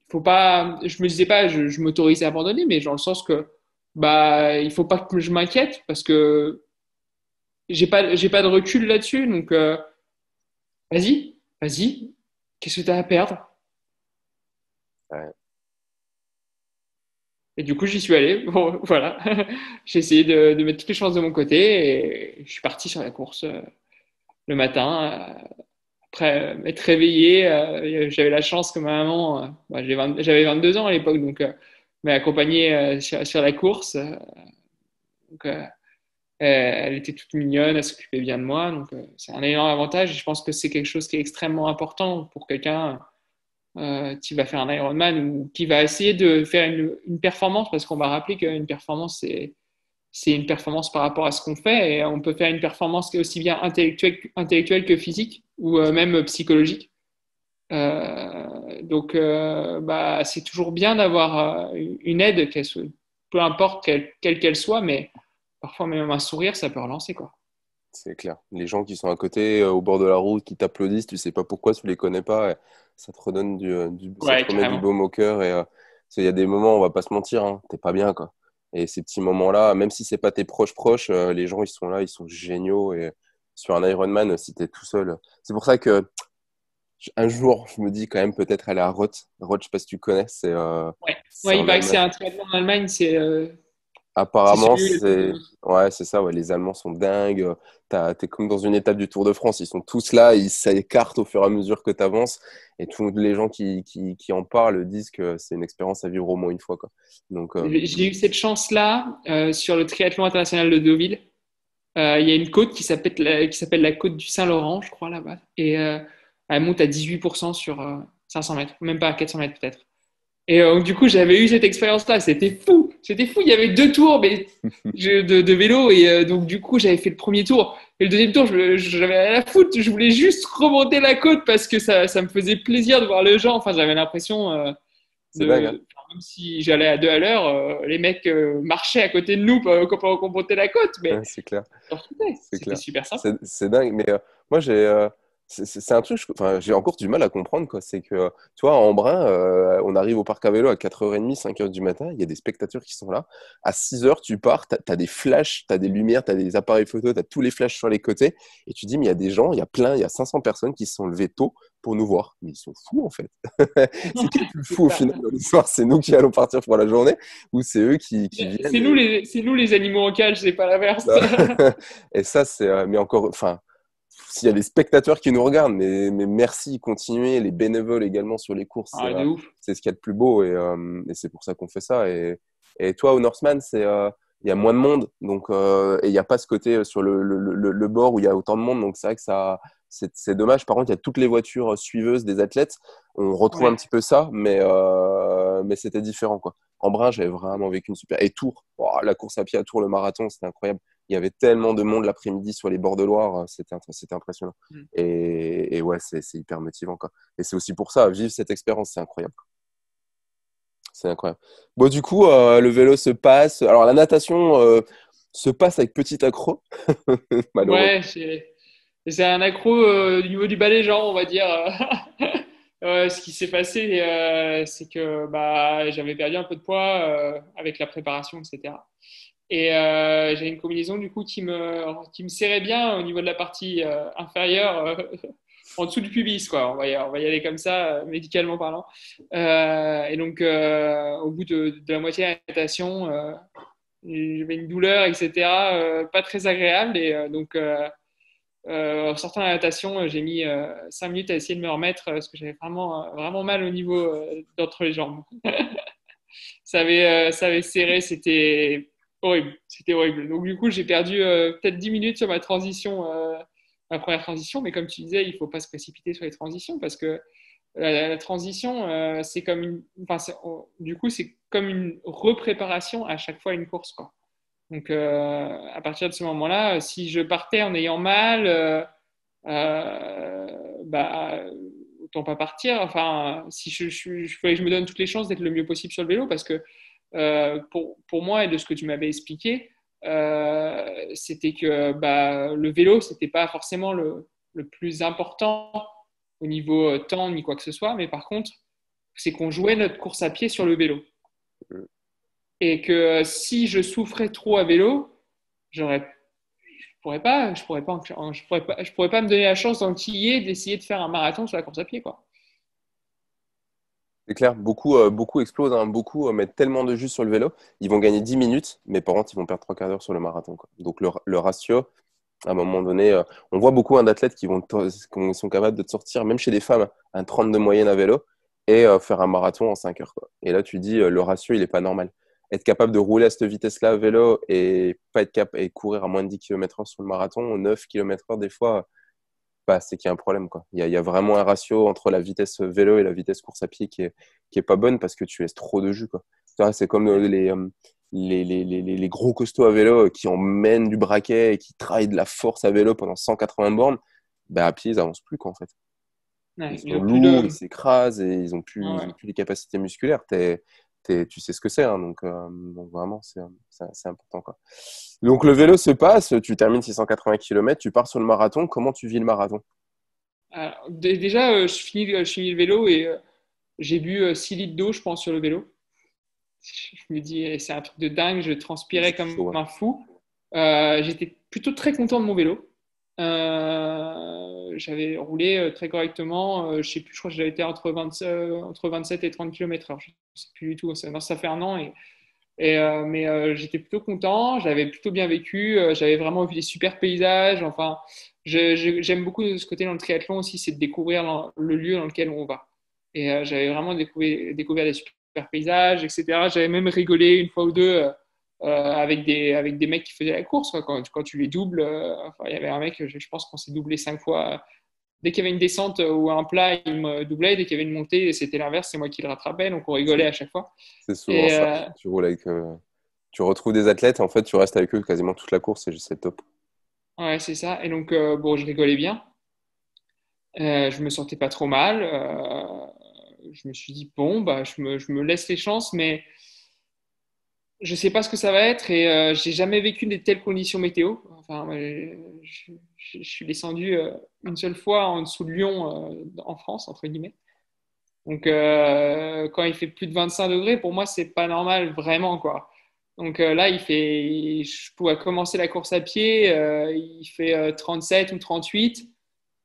faut pas, je me disais pas, je m'autorisais à abandonner, mais dans le sens que, bah, il faut pas que je m'inquiète parce que j'ai pas de recul là-dessus, donc, vas-y, qu'est-ce que tu as à perdre? Ouais. Et du coup, j'y suis allé. Bon, voilà. J'ai essayé de mettre toutes les chances de mon côté et je suis parti sur la course le matin. Après m'être réveillé, j'avais la chance que ma maman, bah, j'avais 22 ans à l'époque, donc m'a accompagné sur la course. Donc, elle était toute mignonne, elle s'occupait bien de moi. Donc, c'est un énorme avantage. Et je pense que c'est quelque chose qui est extrêmement important pour quelqu'un qui va faire un Ironman ou qui va essayer de faire une performance, parce qu'on va rappeler qu'une performance, c'est une performance par rapport à ce qu'on fait, et on peut faire une performance qui est aussi bien intellectuelle que physique, ou même psychologique. Donc, bah, c'est toujours bien d'avoir une aide, peu importe quelle qu'elle soit, mais parfois même un sourire, ça peut relancer, quoi. C'est clair. Les gens qui sont à côté, au bord de la route, qui t'applaudissent, tu sais pas pourquoi, tu les connais pas, et ça te redonne ça te Ouais, remet du carrément. baume au cœur. Et parce qu'il y a des moments, on va pas se mentir, hein, t'es pas bien, quoi. Et ces petits moments-là, même si c'est pas tes proches, les gens, ils sont là, ils sont géniaux. Et sur un Ironman, si t'es tout seul, c'est pour ça que un jour, je me dis quand même peut-être aller à Roth. Roth, je sais pas si tu connais, Ouais. c'est Ouais, il en paraît que c'est Allemagne. un triathlon en Allemagne, c'est Apparemment, celui où il y a le plus de- ouais, c'est ça, ouais, les Allemands sont dingues. T'es comme dans une étape du Tour de France, ils sont tous là, ils s'écartent au fur et à mesure que tu avances. Et tous les gens qui en parlent disent que c'est une expérience à vivre au moins une fois, quoi. Donc, J'ai eu cette chance-là sur le triathlon international de Deauville. Il y a une côte qui s'appelle la côte du Saint-Laurent, je crois, là-bas. Et elle monte à 18% sur 500 mètres, même pas à 400 mètres peut-être. Et du coup, j'avais eu cette expérience-là. C'était fou. C'était fou. Il y avait deux tours de vélo. Et donc, du coup, j'avais fait le premier tour. Et le deuxième tour, j'avais rien à foutre. Je voulais juste remonter la côte parce que ça me faisait plaisir de voir les gens. Enfin, j'avais l'impression c'est dingue, hein? enfin, même si j'allais à 2 à l'heure, les mecs marchaient à côté de nous pendant qu'on montait la côte. Mais Ouais, c'est clair. C'est c'était clair. super sympa. C'est dingue. Mais moi, c'est un truc, enfin, j'ai encore du mal à comprendre, quoi. C'est que, tu vois, en Embrun, on arrive au parc à vélo à 4h30, 5h du matin. Il y a des spectateurs qui sont là. À 6h, tu pars, t'as des flashs, t'as des lumières, t'as des appareils photo, t'as tous les flashs sur les côtés. Et tu dis, mais il y a des gens, il y a 500 personnes qui se sont levées tôt pour nous voir. Mais ils sont fous, en fait. C'est qui le plus fou au final de l'histoire? C'est nous qui allons partir pour la journée ou c'est eux qui viennent C'est nous les animaux en cage, c'est pas l'inverse. et ça, mais encore, enfin, s'il y a des spectateurs qui nous regardent, mais merci, continuez, les bénévoles également sur les courses, Ah, de ouf. c'est ce qu'il y a de plus beau et c'est pour ça qu'on fait ça. Et toi, au Northman, il y a moins de monde, donc, et il n'y a pas ce côté sur le bord où il y a autant de monde, donc c'est vrai que c'est dommage. Par contre, il y a toutes les voitures suiveuses des athlètes, on retrouve un Ouais. petit peu ça, mais c'était différent, quoi. En Brun, j'avais vraiment vécu une super. Et Tours, oh, la course à pied à Tours, le marathon, c'était incroyable. Il y avait tellement de monde l'après-midi sur les bords de Loire, c'était impressionnant. Mm. Et ouais, c'est hyper motivant, quoi. Et c'est aussi pour ça, vivre cette expérience, c'est incroyable. C'est incroyable. Bon, du coup, le vélo se passe. Alors, la natation se passe avec petit accro, malheureusement. Ouais, c'est un accro au niveau du balai, genre, on va dire. Ce qui s'est passé, c'est que j'avais perdu un peu de poids avec la préparation, etc. Et j'ai une combinaison du coup qui me serrait bien au niveau de la partie inférieure, en dessous du pubis, quoi. On va y aller comme ça, médicalement parlant. Et donc, au bout de la moitié de la natation, j'avais une douleur, etc., pas très agréable. Et en sortant de la natation, j'ai mis 5 minutes à essayer de me remettre parce que j'avais vraiment, vraiment mal au niveau d'entre les jambes. Ça avait serré, c'était horrible. C'était horrible. Donc, du coup, j'ai perdu peut-être 10 minutes sur ma première transition. Mais comme tu disais, il ne faut pas se précipiter sur les transitions parce que la transition, c'est comme du coup, c'est comme une repréparation à chaque fois à une course, quoi. Donc, à partir de ce moment-là, si je partais en ayant mal, bah, autant pas partir. Enfin, si je fallait que je me donne toutes les chances d'être le mieux possible sur le vélo, parce que pour moi et de ce que tu m'avais expliqué, c'était que le vélo, c'était pas forcément le plus important au niveau temps ni quoi que ce soit, mais par contre, c'est qu'on jouait notre course à pied sur le vélo. Et que si je souffrais trop à vélo, j'aurais je pourrais pas me donner la chance d'enquiller, d'essayer de faire un marathon sur la course à pied, quoi. C'est clair, beaucoup explosent, hein. Beaucoup mettent tellement de jus sur le vélo, ils vont gagner 10 minutes, mais par contre, ils vont perdre trois quarts d'heure sur le marathon, quoi. Donc, le ratio, à un moment donné, on voit beaucoup d'athlètes qui sont capables de te sortir, même chez des femmes, un 30 de moyenne à vélo et faire un marathon en 5 heures, quoi. Et là, tu dis, le ratio, il est pas normal. Être capable de rouler à cette vitesse-là à vélo et pas être capable et courir à moins de 10 km/h sur le marathon, 9 km/h des fois, bah, c'est qu'il y a un problème, quoi. Il y a vraiment un ratio entre la vitesse vélo et la vitesse course à pied qui est pas bonne parce que tu laisses trop de jus, quoi. C'est comme les gros costauds à vélo qui emmènent du braquet et qui travaillent de la force à vélo pendant 180 bornes. Bah, à pied, ils avancent plus, quoi, en fait. Ils Ouais, ils sont ont plus lourds, ils de. s'écrasent et ils Ouais, ont plus les capacités musculaires. Tu sais ce que c'est, hein, donc vraiment, c'est important, quoi. Donc le vélo se passe, tu termines 680 km, tu pars sur le marathon. Comment tu vis le marathon? alors, déjà, je finis le vélo et j'ai bu 6 litres d'eau, je pense, sur le vélo. Je me dis, c'est un truc de dingue, je transpirais C'est comme chaud, hein. un fou. J'étais plutôt très content de mon vélo. J'avais roulé très correctement. Je sais plus, je crois que j'avais été entre 27 et 30 km/h. Je ne sais plus du tout. Ça fait un an. Mais j'étais plutôt content. J'avais plutôt bien vécu. J'avais vraiment vu des super paysages. Enfin, j'aime beaucoup ce côté dans le triathlon aussi, c'est de découvrir le lieu dans lequel on va. Et j'avais vraiment découvert des super paysages, etc. J'avais même rigolé une fois ou deux avec des mecs qui faisaient la course, quoi. Quand tu les doubles, enfin, il y avait un mec, je pense qu'on s'est doublé 5 fois. Dès qu'il y avait une descente ou un plat, il me doublait. Dès qu'il y avait une montée, c'était l'inverse, c'est moi qui le rattrapais. Donc on rigolait C'est à chaque fois. c'est souvent Et ça. Tu roules avec, tu retrouves des athlètes, en fait, tu restes avec eux quasiment toute la course et c'est top. ouais, c'est ça. Et donc, bon, je rigolais bien. Je me sentais pas trop mal. Je me suis dit, bon, je me laisse les chances, mais je sais pas ce que ça va être et j'ai jamais vécu de telles conditions météo. Enfin, je suis descendu une seule fois en dessous de Lyon, en France, entre guillemets. Donc, quand il fait plus de 25 degrés, pour moi, c'est pas normal, vraiment, quoi. Donc là, je pourrais commencer la course à pied, il fait 37 ou 38,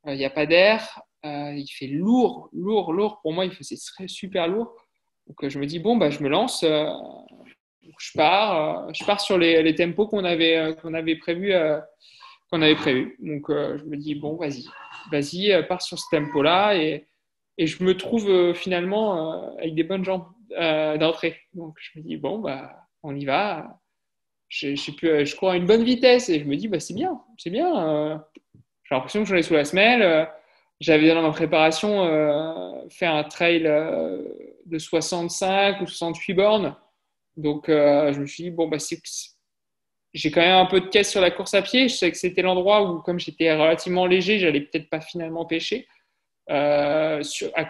il n'y a pas d'air, il fait lourd, lourd, lourd. Pour moi, c'est super lourd. Donc je me dis, bon, je me lance, je pars sur les tempos qu'on avait prévu. Donc je me dis, bon, vas-y, pars sur ce tempo-là. Et je me trouve finalement avec des bonnes jambes d'entrée. Donc je me dis, bon, on y va. Je cours à une bonne vitesse et je me dis, c'est bien, c'est bien. J'ai l'impression que j'en ai sous la semelle. J'avais dans ma préparation fait un trail de 65 ou 68 bornes. Donc, je me suis dit, bon, j'ai quand même un peu de caisse sur la course à pied. Je sais que c'était l'endroit où, comme j'étais relativement léger, j'allais peut-être pas finalement pêcher à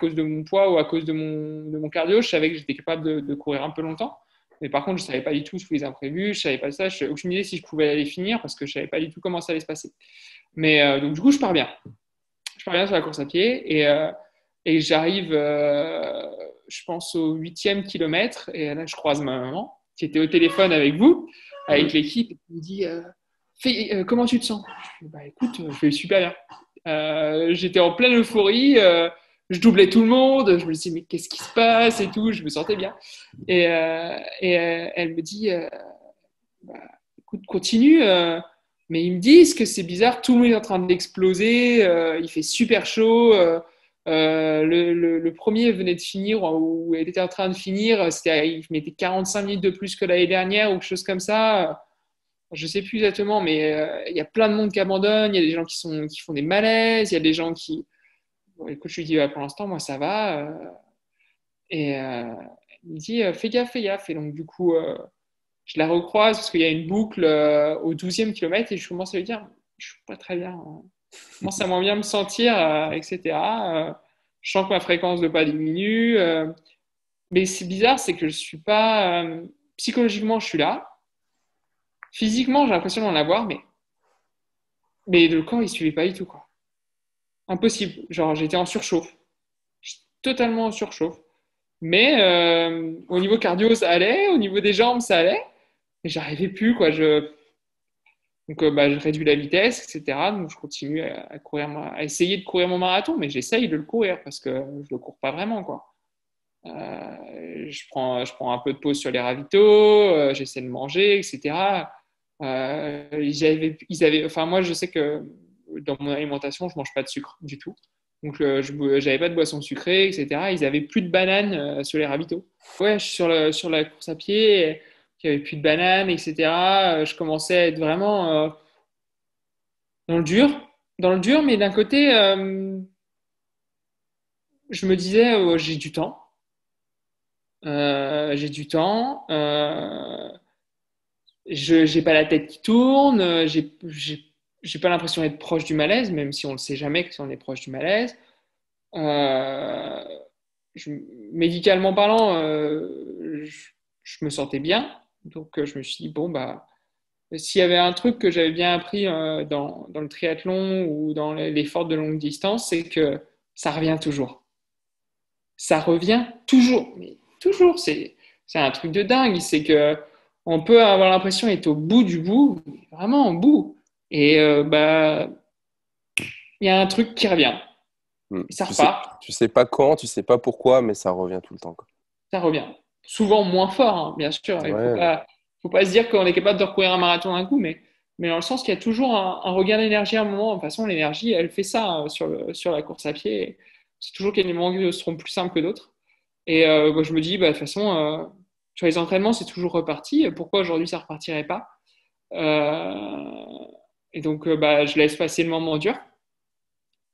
cause de mon poids ou à cause de mon cardio. Je savais que j'étais capable de courir un peu longtemps. Mais par contre, je ne savais pas du tout tous les imprévus. Je ne savais pas ça. Je n'avais aucune idée si je pouvais aller finir parce que je ne savais pas du tout comment ça allait se passer. Mais donc, du coup, je pars bien. Je pars bien sur la course à pied Et j'arrive, je pense, au 8e kilomètre. Et là, je croise ma maman, qui était au téléphone avec vous, Mm. avec l'équipe. Elle me dit, comment tu te sens? Je dis, bah, écoute, je vais super bien. J'étais en pleine euphorie. Je doublais tout le monde. Je me disais, mais qu'est-ce qui se passe et tout. Je me sentais bien. Et elle me dit, bah, écoute, continue. Mais ils me disent que c'est bizarre, tout le monde est en train d'exploser, il fait super chaud. Le premier venait de finir, ou il était en train de finir, il mettait 45 minutes de plus que l'année dernière, ou quelque chose comme ça. Je ne sais plus exactement, mais il y a plein de monde qui abandonne, il y a des gens qui font des malaises, il y a des gens qui. Bon, écoute, je lui dis, pour l'instant, moi, ça va. Et il me dit, fais gaffe, fais gaffe. Et donc, du coup, je la recroise parce qu'il y a une boucle au 12e kilomètre et je commence à lui dire, je suis pas très bien, hein. Je commence à moins bien me sentir, etc. Je sens que ma fréquence de pas diminue. Mais c'est bizarre, c'est que je suis pas. Psychologiquement, je suis là. Physiquement, j'ai l'impression d'en avoir, mais le corps, il suivait pas du tout, quoi. Impossible. Genre, j'étais en surchauffe. J'étais totalement en surchauffe. Mais au niveau cardio, ça allait. Au niveau des jambes, ça allait. Mais j'arrivais plus, quoi. Donc, bah, je réduis la vitesse, etc. Donc, je continue à courir, à essayer de courir mon marathon, mais j'essaye de le courir parce que je le cours pas vraiment, quoi. Je prends un peu de pause sur les ravitaux, j'essaie de manger, etc. Enfin, moi, je sais que dans mon alimentation, je mange pas de sucre du tout. Donc, j'avais pas de boisson sucrée, etc. Ils avaient plus de bananes sur les ravitaux. Ouais, sur la course à pied, il y avait plus de bananes, etc. Je commençais à être vraiment dans le dur, mais d'un côté, je me disais, j'ai du temps. J'ai du temps. Je j'ai pas la tête qui tourne. J'ai pas l'impression d'être proche du malaise, même si on ne sait jamais si on est proche du malaise. Euh, je- Médicalement parlant, je me sentais bien. Donc, je me suis dit, bon, bah, s'il y avait un truc que j'avais bien appris dans le triathlon ou dans l'effort de longue distance, c'est que ça revient toujours. Ça revient toujours, mais toujours. C'est un truc de dingue. C'est que on peut avoir l'impression d'être au bout du bout, vraiment au bout. Et bah, il y a un truc qui revient. Mm. Et ça repart, Tu sais pas quand, tu sais pas pourquoi, mais ça revient tout le temps, quoi. ça revient. Souvent moins fort, hein, bien sûr. Il Ouais. faut pas se dire qu'on est capable de recourir un marathon d'un coup, mais dans le sens qu'il y a toujours un regain d'énergie à un moment. De toute façon, l'énergie, elle fait ça sur la course à pied. C'est toujours qu'il y a des moments qui seront plus simples que d'autres. Et moi, je me dis, bah, de toute façon, sur les entraînements, c'est toujours reparti. Pourquoi aujourd'hui, ça ne repartirait pas? Et donc, bah, je laisse passer le moment dur.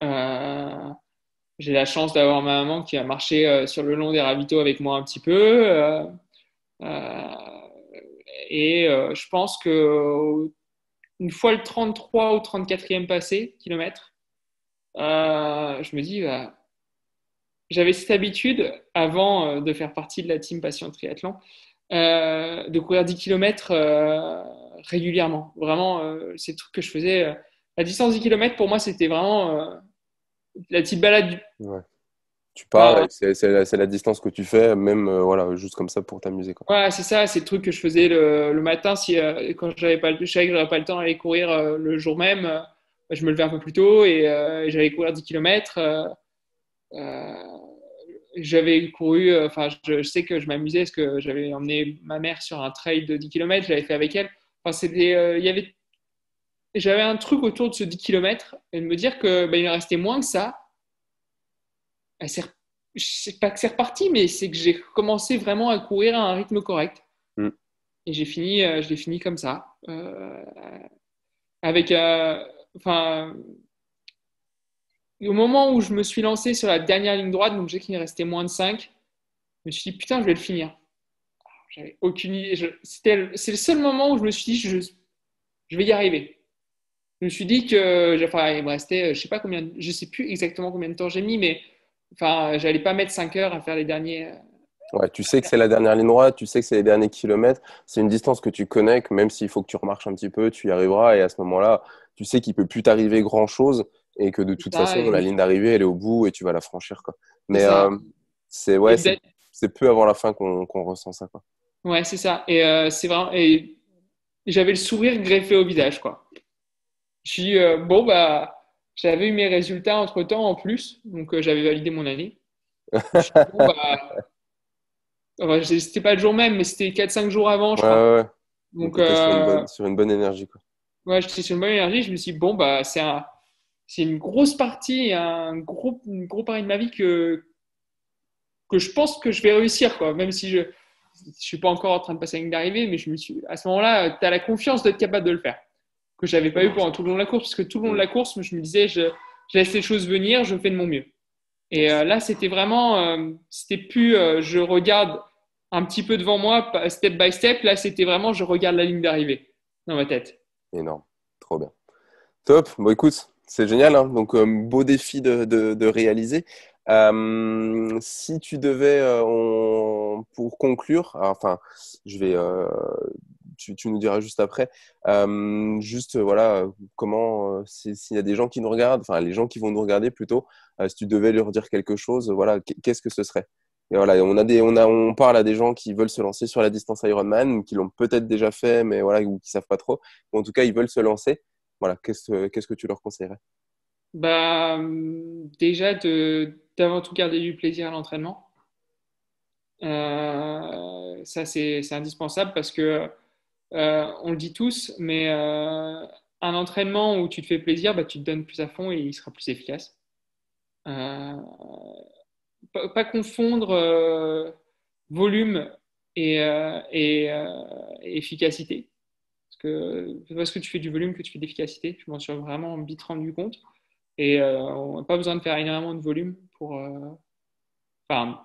Euh, j'ai la chance d'avoir ma maman qui a marché sur le long des ravitaux avec moi un petit peu. Euh, et je pense que une fois le 33 ou 34e passé, kilomètre, je me dis, bah, j'avais cette habitude, avant de faire partie de la team Passion Triathlon, de courir 10 km régulièrement. Vraiment, c'est le truc que je faisais. La distance 10 km, pour moi, c'était vraiment la petite balade. Ouais. Tu pars Enfin, et c'est la distance que tu fais, même voilà, juste comme ça pour t'amuser, quoi. ouais, c'est ça, c'est le truc que je faisais le matin. Si, quand je savais que j'aurais pas le temps d'aller courir le jour même, je me levais un peu plus tôt et j'allais courir 10 km. J'avais couru, enfin, je sais que je m'amusais parce que j'avais emmené ma mère sur un trail de 10 km, j'avais fait avec elle. Enfin, j'avais un truc autour de ce 10 km et de me dire que il me restait moins que ça. Je sais pas que c'est reparti, mais c'est que j'ai commencé vraiment à courir à un rythme correct. Mm. Et je l'ai fini comme ça. Avec, enfin, au moment où je me suis lancé sur la dernière ligne droite, donc j'ai qu'il me restait moins de 5, je me suis dit, putain, je vais le finir. J'avais aucune idée. C'est le seul moment où je me suis dit, je vais y arriver. Je me suis dit que, enfin, il me restait, je sais pas combien, je sais plus exactement combien de temps j'ai mis, mais enfin, j'allais pas mettre 5 heures à faire les derniers. Ouais, tu sais que c'est la dernière ligne droite, tu sais que c'est les derniers kilomètres. C'est une distance que tu connais, que même s'il faut que tu remarches un petit peu, tu y arriveras. Et à ce moment-là, tu sais qu'il peut plus t'arriver grand-chose et que de toute Ça, façon, et je la me ligne suis d'arrivée, elle est au bout et tu vas la franchir, quoi. c'est Mais ça. c'est Et ouais, d'être- c'est peu avant la fin qu'on ressent ça, quoi. ouais, c'est ça. Et c'est vraiment. Et j'avais le sourire greffé au visage, quoi. Je suis bon, bah, j'avais eu mes résultats entre-temps en plus, donc j'avais validé mon année. Je me suis dit, bon, bah, enfin, c'était pas le jour même, mais c'était 4 5 jours avant, Ouais, je ouais, crois. ouais. Donc, Donc, tu étais sur une bonne énergie, quoi. ouais, j'étais sur une bonne énergie. Je me suis dit, bon, bah, c'est une grosse partie, une gros pari de ma vie que je pense que je vais réussir, quoi. Même si je suis pas encore en train de passer la ligne d'arrivée, mais à ce moment-là, tu as la confiance d'être capable de le faire, que j'avais pas eu pendant tout le long de la course, parce que tout le long de Mm. la course, je me disais, je laisse les choses venir, je fais de mon mieux. Et Yes. là, c'était vraiment, c'était plus, je regarde un petit peu devant moi, step by step. Là, c'était vraiment, je regarde la ligne d'arrivée dans ma tête. Énorme. Trop bien. Top. Bon, écoute, c'est génial, hein. Donc, beau défi de réaliser. Si tu devais, pour conclure, enfin, je vais, tu nous diras juste après, juste, voilà, comment, s'il y a des gens qui nous regardent, enfin, les gens qui vont nous regarder plutôt, si tu devais leur dire quelque chose, voilà, qu'est-ce que ce serait? Et voilà, on parle à des gens qui veulent se lancer sur la distance Ironman, qui l'ont peut-être déjà fait, mais voilà, ou qui savent pas trop. En tout cas, ils veulent se lancer. Voilà, qu'est-ce que tu leur conseillerais? Bah, déjà, d'avant tout garder du plaisir à l'entraînement. Ça, c'est indispensable parce que on le dit tous, mais un entraînement où tu te fais plaisir, bah, tu te donnes plus à fond et il sera plus efficace. Euh, pas confondre volume et efficacité. Parce que c'est parce que tu fais du volume que tu fais de l'efficacité. Je m'en suis vraiment vite rendu compte. Et on n'a pas besoin de faire énormément de volume pour. Enfin,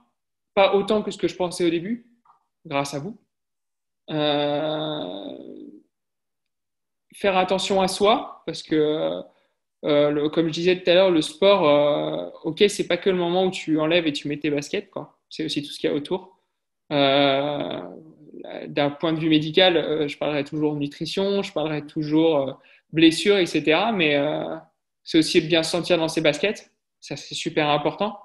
pas autant que ce que je pensais au début, grâce à vous. Euh, faire attention à soi, parce que, comme je disais tout à l'heure, le sport, ok, c'est pas que le moment où tu enlèves et tu mets tes baskets, quoi. C'est aussi tout ce qu'il y a autour. Euh, D'un point de vue médical, je parlerai toujours nutrition, je parlerai toujours blessure, etc. Mais c'est aussi bien se sentir dans ses baskets. Ça, c'est super important.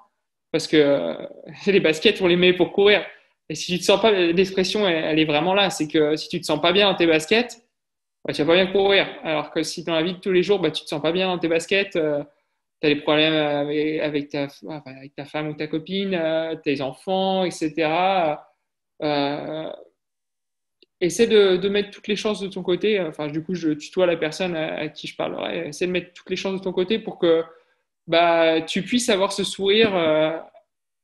Parce que les baskets, on les met pour courir. Et si tu te sens pas, l'expression, elle est vraiment là. C'est que si tu te sens pas bien dans tes baskets, bah, tu vas pas bien courir. Alors que si dans la vie de tous les jours, bah, tu te sens pas bien dans tes baskets, tu as des problèmes avec ta femme ou ta copine, tes enfants, etc. Euh, essaie de mettre toutes les chances de ton côté. Enfin, du coup, je tutoie la personne à qui je parlerai. Essaie de mettre toutes les chances de ton côté pour que bah, tu puisses avoir ce sourire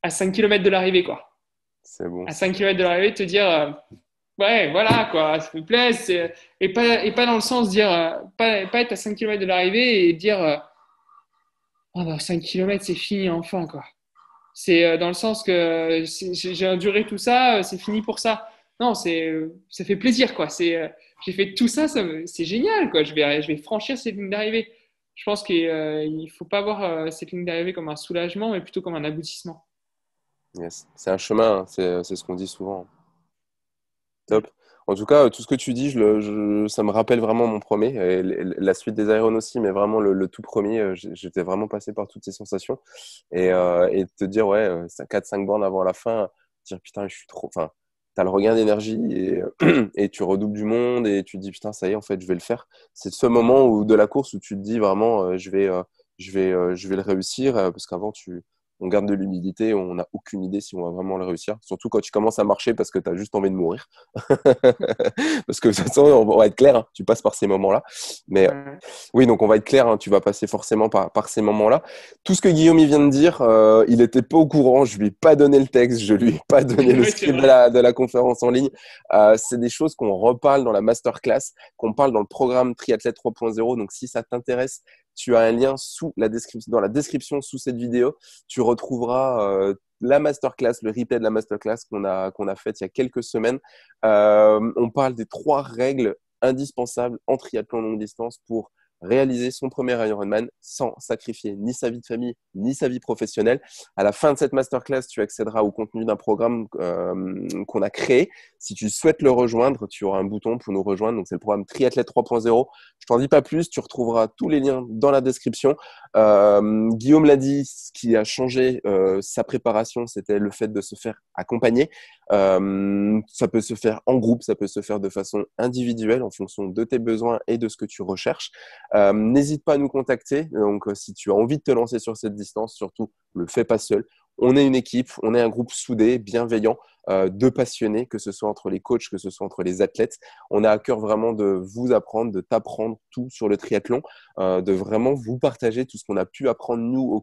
à 5 km de l'arrivée, quoi. C'est bon À ça. 5 km de l'arrivée, te dire, ouais, voilà, quoi, ça me plaît. Et pas dans le sens dire, pas être à 5 km de l'arrivée et dire, oh, bah, 5 km, c'est fini enfin, quoi. C'est dans le sens que j'ai enduré tout ça, c'est fini pour ça. Non, ça fait plaisir, quoi. J'ai fait tout ça, c'est génial, quoi. Je vais franchir cette ligne d'arrivée. Je pense qu'il ne faut pas voir cette ligne d'arrivée comme un soulagement, mais plutôt comme un aboutissement. Yes. C'est un chemin, hein. C'est ce qu'on dit souvent. Mm. Top. En tout cas, tout ce que tu dis, ça me rappelle vraiment mon premier, et la suite des Iron aussi, mais vraiment le tout premier, j'étais vraiment passé par toutes ces sensations. Et te dire, ouais, 4-5 bornes avant la fin, dire putain, je suis trop. Enfin, t'as le regain d'énergie et tu redoubles du monde et tu te dis putain, ça y est, en fait, je vais le faire. C'est ce moment de la course où tu te dis vraiment, je vais le réussir, parce qu'avant, on garde de l'humilité, on n'a aucune idée si on va vraiment le réussir. Surtout quand tu commences à marcher parce que tu as juste envie de mourir. Parce que de toute façon, on va être clair, hein, tu passes par ces moments-là. Mais Ouais. oui, donc on va être clair, hein, tu vas passer forcément par ces moments-là. Tout ce que Guillaume il vient de dire, il n'était pas au courant, je lui ai pas donné le texte, je lui ai pas donné le Oui, c'est script vrai. de la conférence en ligne. C'est des choses qu'on reparle dans la masterclass, qu'on parle dans le programme Triathlète 3.0. Donc si ça t'intéresse, tu as un lien dans la description sous cette vidéo. Tu retrouveras la masterclass, le replay de la masterclass qu'on a faite il y a quelques semaines. On parle des 3 règles indispensables en triathlon longue distance pour réaliser son premier Ironman sans sacrifier ni sa vie de famille, ni sa vie professionnelle. À la fin de cette masterclass, tu accéderas au contenu d'un programme qu'on a créé. Si tu souhaites le rejoindre, tu auras un bouton pour nous rejoindre. Donc, c'est le programme Triathlète 3.0. Je t'en dis pas plus. Tu retrouveras tous les liens dans la description. Guillaume l'a dit, ce qui a changé sa préparation, c'était le fait de se faire accompagner. Ça peut se faire en groupe, ça peut se faire de façon individuelle en fonction de tes besoins et de ce que tu recherches. N'hésite pas à nous contacter. Donc, si tu as envie de te lancer sur cette distance, surtout, le fais pas seul. On est une équipe, on est un groupe soudé, bienveillant, de passionnés, que ce soit entre les coachs, que ce soit entre les athlètes. On a à cœur vraiment de vous apprendre, de t'apprendre tout sur le triathlon, de vraiment vous partager tout ce qu'on a pu apprendre nous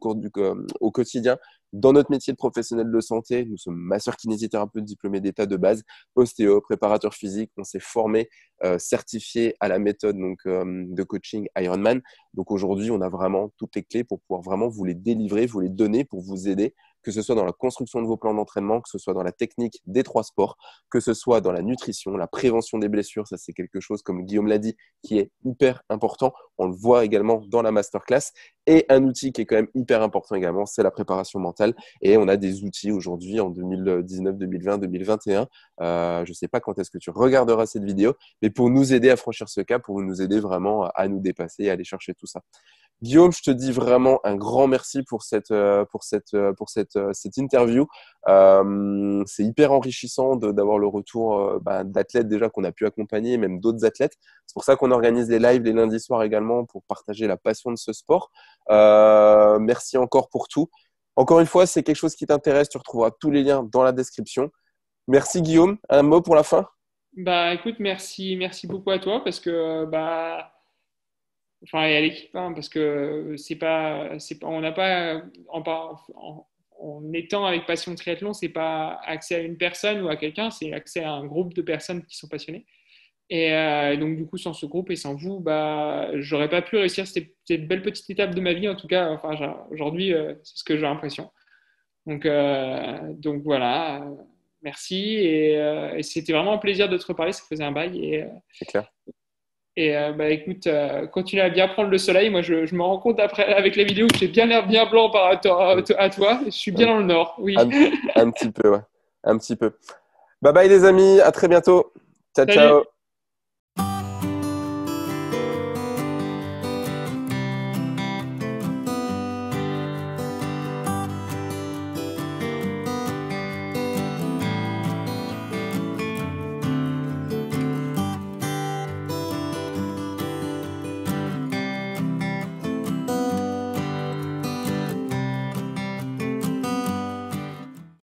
au quotidien dans notre métier de professionnel de santé. Nous sommes masseurs-kinésithérapeutes diplômés d'État de base, ostéo, préparateur physique. On s'est formé, certifié à la méthode de coaching Ironman. Donc aujourd'hui, on a vraiment toutes les clés pour pouvoir vraiment vous les délivrer, vous les donner pour vous aider, que ce soit dans la construction de vos plans d'entraînement, que ce soit dans la technique des 3 sports, que ce soit dans la nutrition, la prévention des blessures. Ça, c'est quelque chose, comme Guillaume l'a dit, qui est hyper important. On le voit également dans la masterclass. Et un outil qui est quand même hyper important également, c'est la préparation mentale. Et on a des outils aujourd'hui en 2019, 2020, 2021. Je ne sais pas quand est-ce que tu regarderas cette vidéo, mais pour nous aider à franchir ce cap, pour nous aider vraiment à nous dépasser et à aller chercher tout ça. Guillaume, je te dis vraiment un grand merci pour cette interview. C'est hyper enrichissant d'avoir le retour d'athlètes déjà qu'on a pu accompagner, même d'autres athlètes. C'est pour ça qu'on organise les lives les lundis soirs également pour partager la passion de ce sport. Merci encore pour tout. Encore une fois, si c'est quelque chose qui t'intéresse, tu retrouveras tous les liens dans la description. Merci Guillaume. Un mot pour la fin? Bah, écoute, merci beaucoup à toi parce que enfin, et à l'équipe, hein, parce que on n'a pas, en étant avec Passion Triathlon, c'est pas accès à une personne ou à quelqu'un, c'est accès à un groupe de personnes qui sont passionnées. Et donc, du coup, sans ce groupe et sans vous, j'aurais pas pu réussir cette belle petite étape de ma vie. En tout cas, enfin, aujourd'hui, c'est ce que j'ai l'impression. Donc voilà, merci. Et c'était vraiment un plaisir de te reparler. Ça faisait un bail. C'est clair. Écoute, continue à bien prendre le soleil. Moi, je me rends compte après, avec la vidéo, que j'ai bien l'air bien blanc par rapport à toi. Je suis bien dans le nord, oui. Un petit peu, ouais. Un petit peu. Bye bye les amis, à très bientôt. Ciao, Salut! ciao.